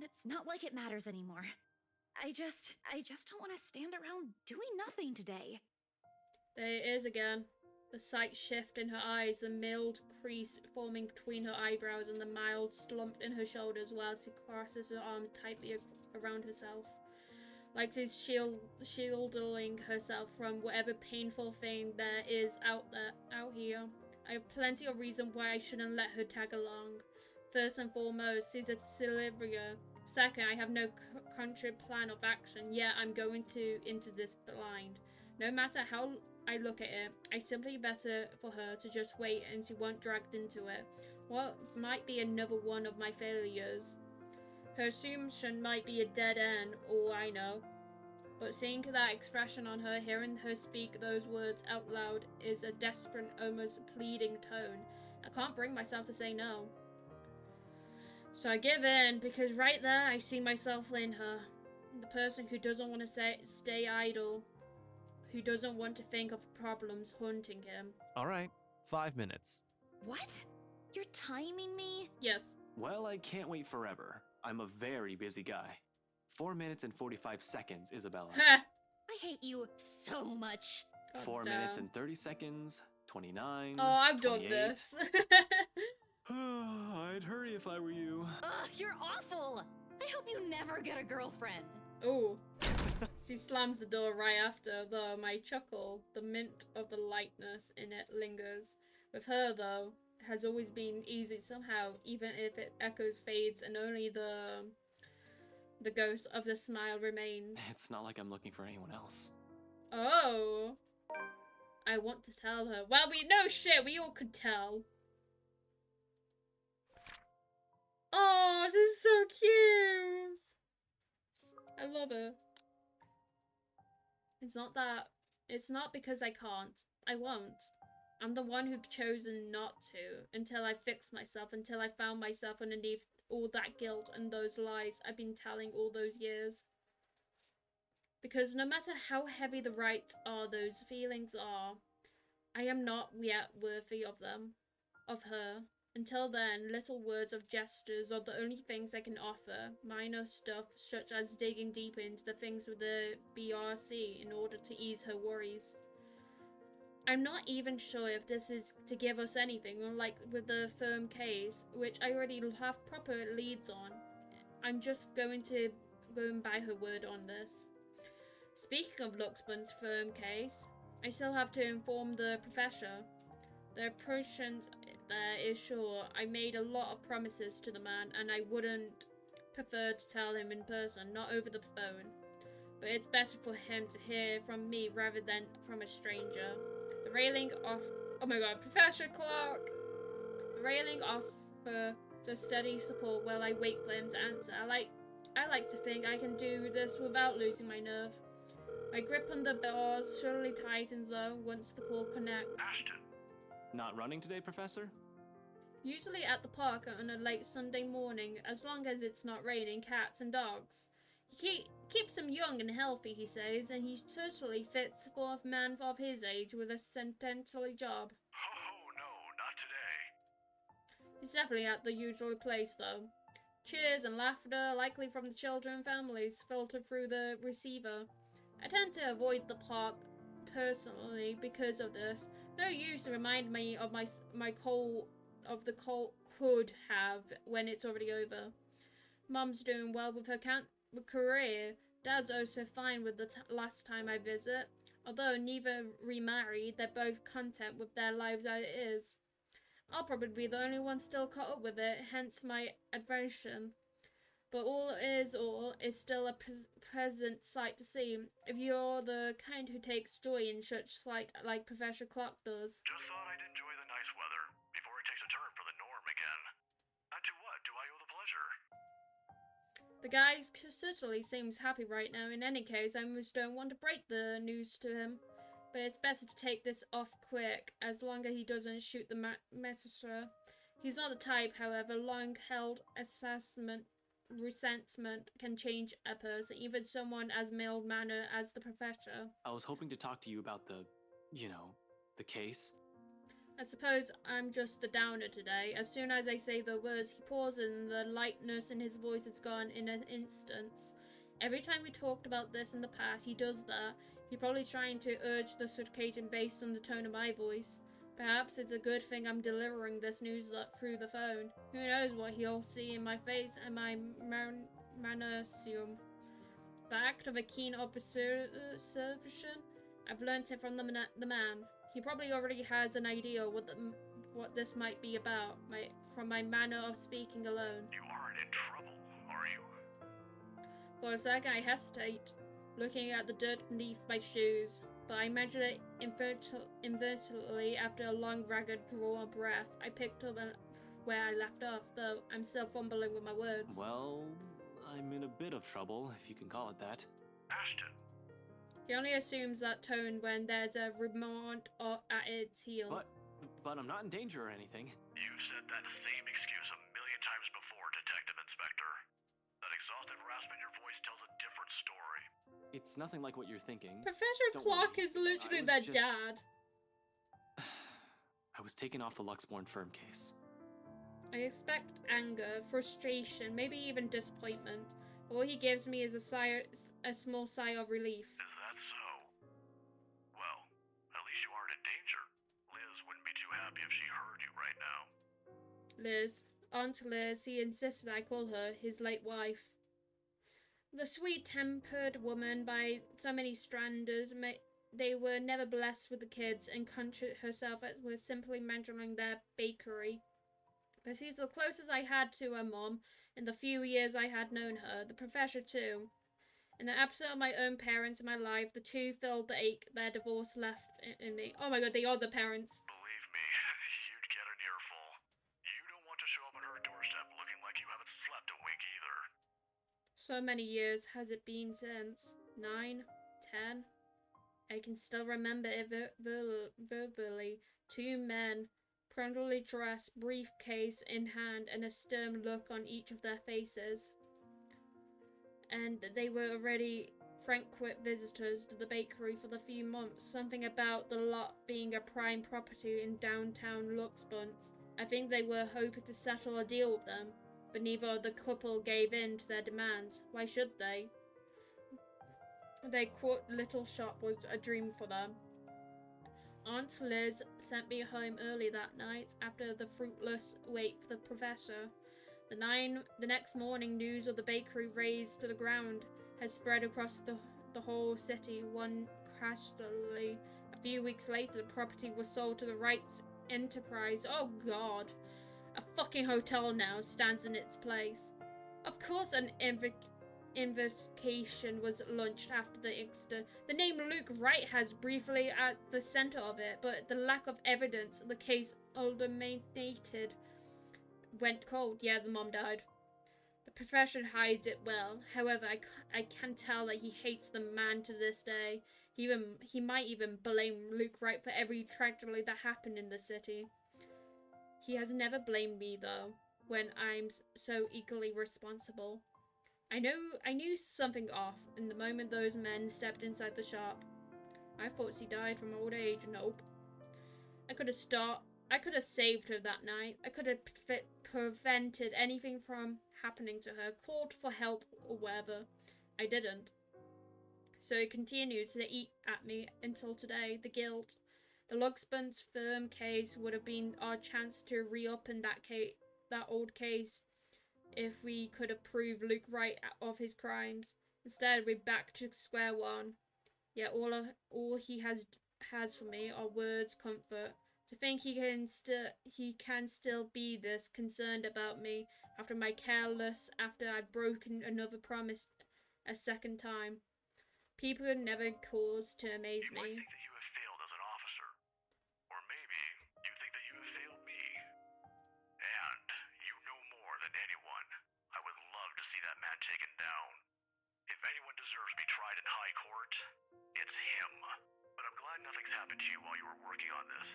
it's not like it matters anymore. I just don't want to stand around doing nothing today. There it is again. The slight shift in her eyes, the mild crease forming between her eyebrows and the mild slump in her shoulders while she crosses her arms tightly around herself. Like she's shielding herself from whatever painful thing there is out here. I have plenty of reason why I shouldn't let her tag along. First and foremost, she's a Silveria. Second, I have no country plan of action, yet I'm going into this blind. No matter how I look at it, I simply better for her to just wait and she won't dragged into it. What might be another one of my failures? Her assumption might be a dead end, all I know. But seeing that expression on her, hearing her speak those words out loud is a desperate, almost pleading tone. I can't bring myself to say no. So I give in, because right there I see myself in her. The person who doesn't want to stay idle. Who doesn't want to think of problems haunting him. Alright, 5 minutes. What? You're timing me? Yes. Well, I can't wait forever. I'm a very busy guy. 4 minutes and 45 seconds, Isabella. I hate you so much. God 4 damn. minutes and 30 seconds, 29. Oh, I've 28. done this. I'd hurry if I were you. Ugh, you're awful. I hope you never get a girlfriend. Oh. She slams the door right after, though my chuckle, the mint of the lightness in it lingers. With her, though, has always been easy somehow, even if it echoes fades and only the ghost of the smile remains. It's not like I'm looking for anyone else. Oh. I want to tell her. Well, no shit, we all could tell. Oh, this is so cute. I love her. It's not because I can't. I won't. I'm the one who chosen not to, until I fixed myself, until I found myself underneath all that guilt and those lies I've been telling all those years. Because no matter how heavy the right are those feelings are, I am not yet worthy of them, of her. Until then, little words of gestures are the only things I can offer, minor stuff such as digging deeper into the things with the BRC in order to ease her worries. I'm not even sure if this is to give us anything, unlike with the firm case, which I already have proper leads on. I'm just going by her word on this. Speaking of Luxman's firm case, I still have to inform the professor. The impression there is sure. I made a lot of promises to the man, and I wouldn't prefer to tell him in person, not over the phone. But it's better for him to hear from me rather than from a stranger. The railing off. Oh my god, Professor Clark! The railing offer the steady support while I wait for him to answer. I like to think I can do this without losing my nerve. My grip on the doors surely tightens though once the call connects. Ashton. Not running today, Professor? Usually at the park on a late Sunday morning, as long as it's not raining cats and dogs. He keeps him young and healthy, he says, and he totally fits for a man of his age with a sedentary job. Oh, no, not today. He's definitely at the usual place, though. Cheers and laughter, likely from the children and families, filter through the receiver. I tend to avoid the park personally because of this. No use to remind me of my cold could have when it's already over. Mum's doing well with her career. Dad's also fine with the last time I visit. Although neither remarried, they're both content with their lives as it is. I'll probably be the only one still caught up with it, hence my aversion. But all is all, it's still a present sight to see, if you're the kind who takes joy in such sight like Professor Clark does. Just thought I'd enjoy the nice weather before it takes a turn for the norm again. And to what do I owe the pleasure? The guy certainly seems happy right now. In any case, I almost don't want to break the news to him. But it's better to take this off quick, as long as he doesn't shoot the messenger. He's not the type, however. Long-held resentment can change a person, even someone as mild-mannered as the professor. I was hoping to talk to you about the case. I suppose I'm just the downer today. As soon as I say the words, he pauses and the lightness in his voice is gone in an instant. Every time we talked about this in the past, he does that. He's probably trying to urge the sarcasm based on the tone of my voice. Perhaps it's a good thing I'm delivering this news through the phone. Who knows what he'll see in my face and my mannerism. The act of a keen observation, I've learnt it from the man. He probably already has an idea what this might be about, from my manner of speaking alone. You aren't in trouble, are you? For a second I hesitate, looking at the dirt beneath my shoes, but I measured it involuntarily after a long, ragged draw of breath. I picked up where I left off, though I'm still fumbling with my words. Well, I'm in a bit of trouble, if you can call it that. Ashton. He only assumes that tone when there's a remorse at its heel. But I'm not in danger or anything. You've said that same excuse a million times before, Detective Inspector. That exhaustive rasp in your voice tells a different story. It's nothing like what you're thinking. Professor Clark is literally their dad. I was taken off the Luxborn firm case. I expect anger, frustration, maybe even disappointment. All he gives me is a small sigh of relief. Is that so? Well, at least you aren't in danger. Liz wouldn't be too happy if she heard you right now. Liz. Aunt Liz, he insisted I call her his late wife. The sweet-tempered woman by so many standards, they were never blessed with the kids, and country herself was simply mentoring their bakery. But she's the closest I had to her mom in the few years I had known her, the professor too. In the absence of my own parents in my life, the two filled the ache their divorce left in me. Oh my god, they are the parents. Believe me, you'd get an earful. You don't want to show up on her doorstep looking like you haven't slept a wink either. So many years has it been since? 9? 10? I can still remember it verbally. Two men, proudly dressed, briefcase in hand, and a stern look on each of their faces. And they were already frequent visitors to the bakery for the few months. Something about the lot being a prime property in downtown Luxburn. I think they were hoping to settle a deal with them, but neither of the couple gave in to their demands. Why should they? Their quote little shop was a dream for them. Aunt Liz sent me home early that night after the fruitless wait for the professor. The next morning, news of the bakery razed to the ground had spread across the whole city. One casually, a few weeks later, the property was sold to the Wrights Enterprise. Oh god. A fucking hotel now stands in its place. Of course an investigation was launched after the incident. The name Luke Wright has briefly at the center of it, but the lack of evidence, the case ultimated went cold. Yeah, the mom died. The profession hides it well. However, I can tell that he hates the man to this day. He might even blame Luke Wright for every tragedy that happened in the city. He has never blamed me though, when I'm so equally responsible. I knew something off in the moment those men stepped inside the shop. I thought she died from old age. Nope. I could have saved her that night. I could have prevented anything from happening to her, called for help or whatever. I didn't. So it continues to eat at me until today. The guilt. The Lugsbun's firm case would have been our chance to reopen that old case if we could have proved Luke Wright of his crimes. Instead, we're back to square one. Yet all he has for me are words, comfort. To think he can still be this concerned about me after I've broken another promise a second time. People never cause to amaze You might me. think that you have failed as an officer. Or maybe you think that you have failed me. And you know more than anyone. I would love to see that man taken down. If anyone deserves to be tried in high court, it's him. But I'm glad nothing's happened to you while you were working on this.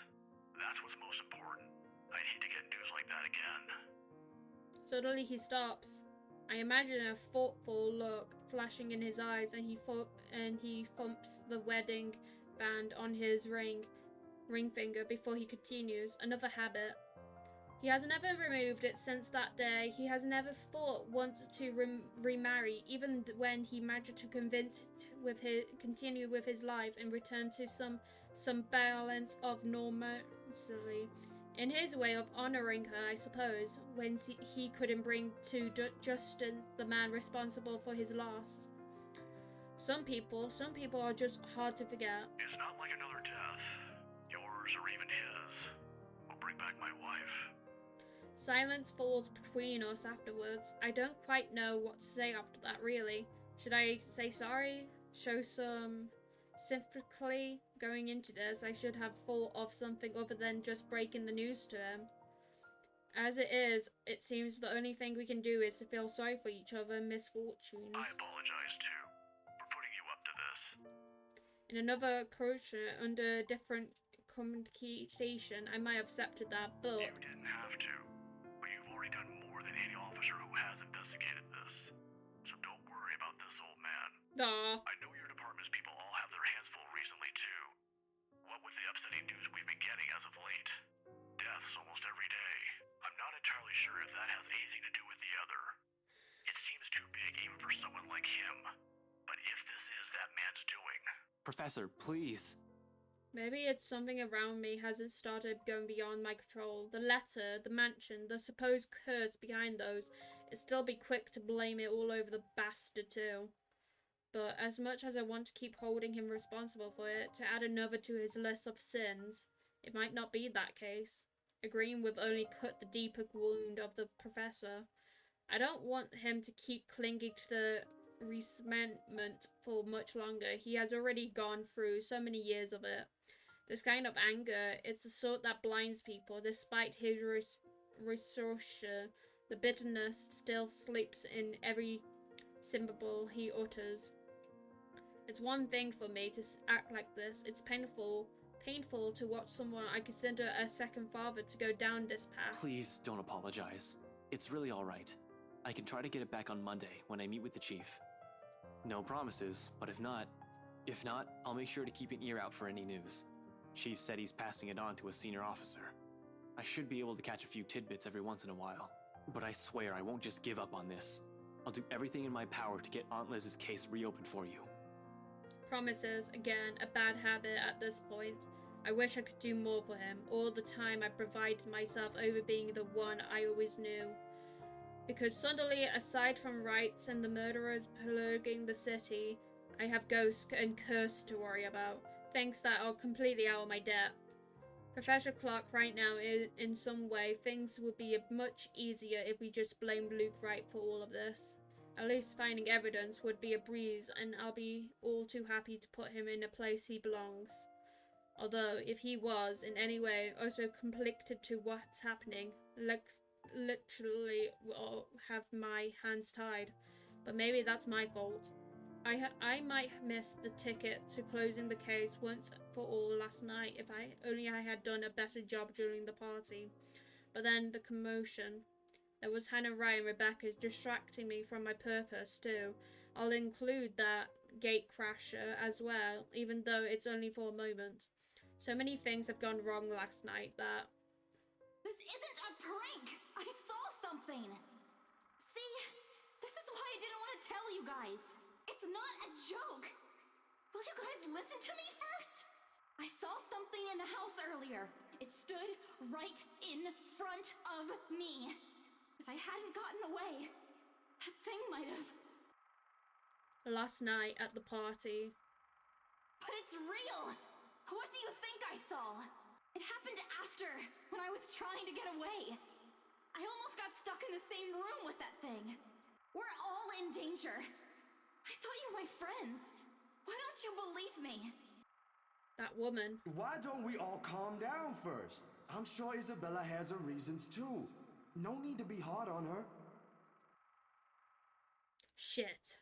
That's what's most important. I'd hate to get news like that again. Suddenly he stops. I imagine a thoughtful look flashing in his eyes, and he thumps the wedding band on his ring finger before he continues. Another habit. He has never removed it since that day. He has never thought once to remarry, even when he managed to continue with his life and return to some balance of normalcy. In his way of honoring her, I suppose, when he couldn't bring to justice the man responsible for his loss. Some people are just hard to forget. It's not like another death. Yours or even his. Will bring back my wife. Silence falls between us afterwards. I don't quite know what to say after that, really. Should I say sorry? Show some sympathy? Going into this, I should have thought of something other than just breaking the news to him. As it is, it seems the only thing we can do is to feel sorry for each other's misfortunes. I apologize too, for putting you up to this. In another culture, under different communication, I might have accepted that, but... You didn't have to. But you've already done more than any officer who has investigated this. So don't worry about this, old man. Aw. I know your department's people all have their hands full recently too. What with the upsetting news we've been getting as of late. Deaths almost every day. I'm not entirely sure if that has anything to do with the other. It seems too big even for someone like him. But if this is that man's doing... Professor, please. Maybe it's something around me hasn't started going beyond my control. The letter, the mansion, the supposed curse behind those. It'd still be quick to blame it all over the bastard too. But as much as I want to keep holding him responsible for it, to add another to his list of sins, it might not be that case. Agreeing with only cut the deeper wound of the professor. I don't want him to keep clinging to the resentment for much longer. He has already gone through so many years of it. This kind of anger, it's the sort that blinds people. Despite his resource, the bitterness still sleeps in every syllable he utters. It's one thing for me to act like this. It's painful to watch someone I consider a second father to go down this path. Please don't apologize. It's really all right. I can try to get it back on Monday when I meet with the chief. No promises, but if not, I'll make sure to keep an ear out for any news. Chief said he's passing it on to a senior officer. I should be able to catch a few tidbits every once in a while, but I swear I won't just give up on this. I'll do everything in my power to get Aunt Liz's case reopened for you. Promises, again, a bad habit at this point. I wish I could do more for him. All the time I provided myself over being the one I always knew. Because suddenly, aside from Wrights and the murderers plaguing the city, I have ghosts and curse to worry about. things that are completely out of my depth. Professor Clark right now is in some way things would be much easier if we just blamed Luke Wright for all of this. At least finding evidence would be a breeze, and I'll be all too happy to put him in a place he belongs. Although, if he was in any way also conflicted to what's happening, literally will have my hands tied. But maybe that's my fault. I might have missed the ticket to closing the case once for all last night if I had done a better job during the party. But then the commotion. There was Hannah, Ryan, Rebecca distracting me from my purpose too. I'll include that gatecrasher as well, even though it's only for a moment. So many things have gone wrong last night that... This isn't a prank! I saw something! See? This is why I didn't want to tell you guys! It's not a joke! Will you guys listen to me first? I saw something in the house earlier. It stood right in front of me. If I hadn't gotten away, that thing might have... Last night at the party. But it's real! What do you think I saw? It happened after, when I was trying to get away. I almost got stuck in the same room with that thing. We're all in danger. I thought you were my friends. Why don't you believe me? That woman. Why don't we all calm down first? I'm sure Isabella has her reasons too. No need to be hard on her. Shit.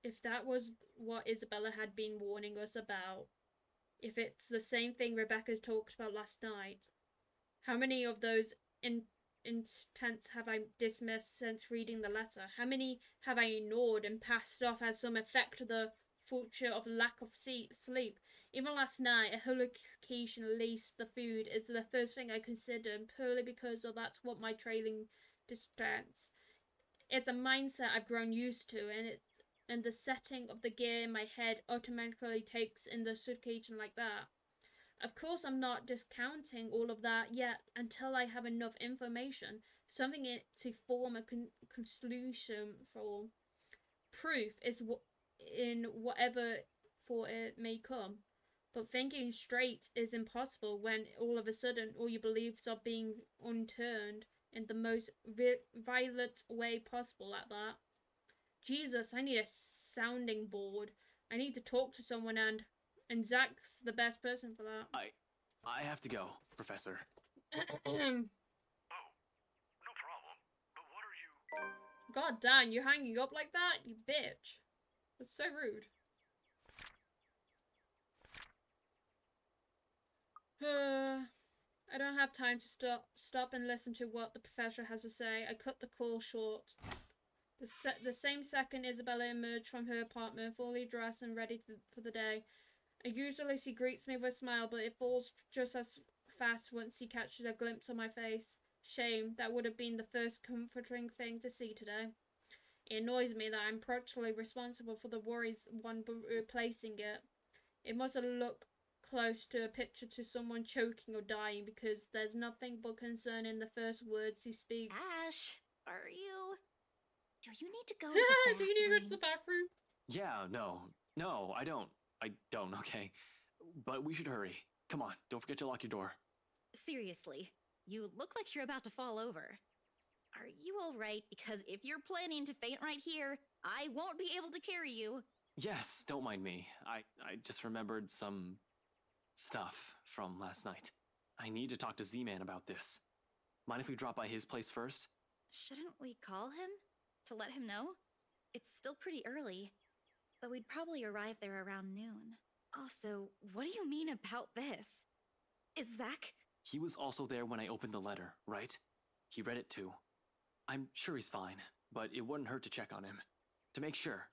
If that was what Isabella had been warning us about, if it's the same thing Rebecca's talked about last night, how many of those intents have I dismissed since reading the letter? How many have I ignored and passed off as some effect of the future of lack of sleep? Even last night, a hallucination laced the food is the first thing I considered, purely because that's what my trailing distracts. It's a mindset I've grown used to, and the setting of the gear in my head automatically takes in the situation like that. Of course, I'm not discounting all of that yet until I have enough information, something to form a conclusion from. Proof is in whatever for it may come. But thinking straight is impossible when all of a sudden all your beliefs are being unturned in the most violent way possible at that. Jesus, I need a sounding board. I need to talk to someone, and Zach's the best person for that. I have to go, Professor. Oh, no problem. But what are you... God damn, you hanging up like that? You bitch. That's so rude. I don't have time to stop and listen to what the professor has to say. I cut the call short. The same second Isabella emerged from her apartment, fully dressed and ready for the day. Usually she greets me with a smile, but it falls just as fast once she catches a glimpse of my face. Shame, that would have been the first comforting thing to see today. It annoys me that I'm practically responsible for the worries one replacing it. It must have looked close to a picture to someone choking or dying, because there's nothing but concern in the first words he speaks. Ash, are you... Do you need to go to the bathroom? Do you need to go to the bathroom? Yeah, no, I don't, okay? But we should hurry. Come on, don't forget to lock your door. Seriously, you look like you're about to fall over. Are you alright? Because if you're planning to faint right here, I won't be able to carry you. Yes, don't mind me. I just remembered some stuff from last night. I need to talk to Z-Man about this. Mind if we drop by his place first? Shouldn't we call him? To let him know? It's still pretty early, though we'd probably arrive there around noon. Also, what do you mean about this? Is Zach... He was also there when I opened the letter, right? He read it too. I'm sure he's fine, but it wouldn't hurt to check on him. To make sure.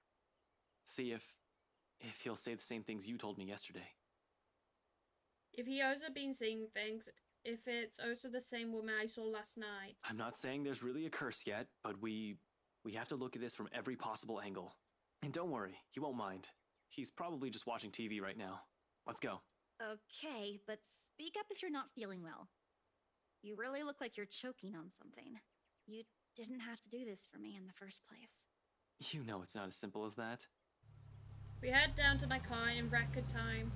See if he'll say the same things you told me yesterday. If he also been seeing things, if it's also the same woman I saw last night. I'm not saying there's really a curse yet, but we have to look at this from every possible angle. And don't worry, he won't mind. He's probably just watching TV right now. Let's go. Okay, but speak up if you're not feeling well. You really look like you're choking on something. You didn't have to do this for me in the first place. You know it's not as simple as that. We head down to my car in record time.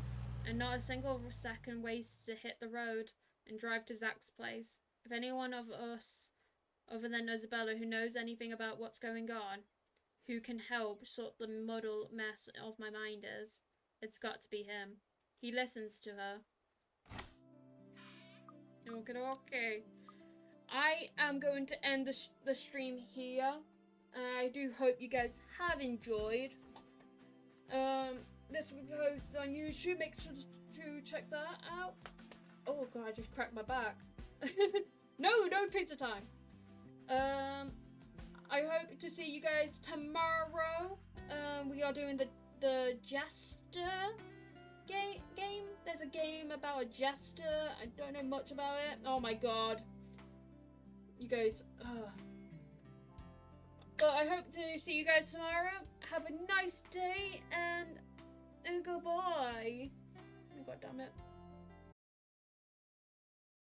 and not a single second wasted to hit the road and drive to Zach's place. If anyone of us, other than Isabella, who knows anything about what's going on, who can help sort the muddle mess of my mind is, it's got to be him. He listens to her. Okay. I am going to end the stream here. I do hope you guys have enjoyed. This will be posted on YouTube. Make sure to check that out. Oh god, I just cracked my back. No pizza time. I hope to see you guys tomorrow. We are doing the Jester game. There's a game about a jester. I don't know much about it. Oh my god. You guys, but I hope to see you guys tomorrow. Have a nice day and goodbye. Oh god damn it.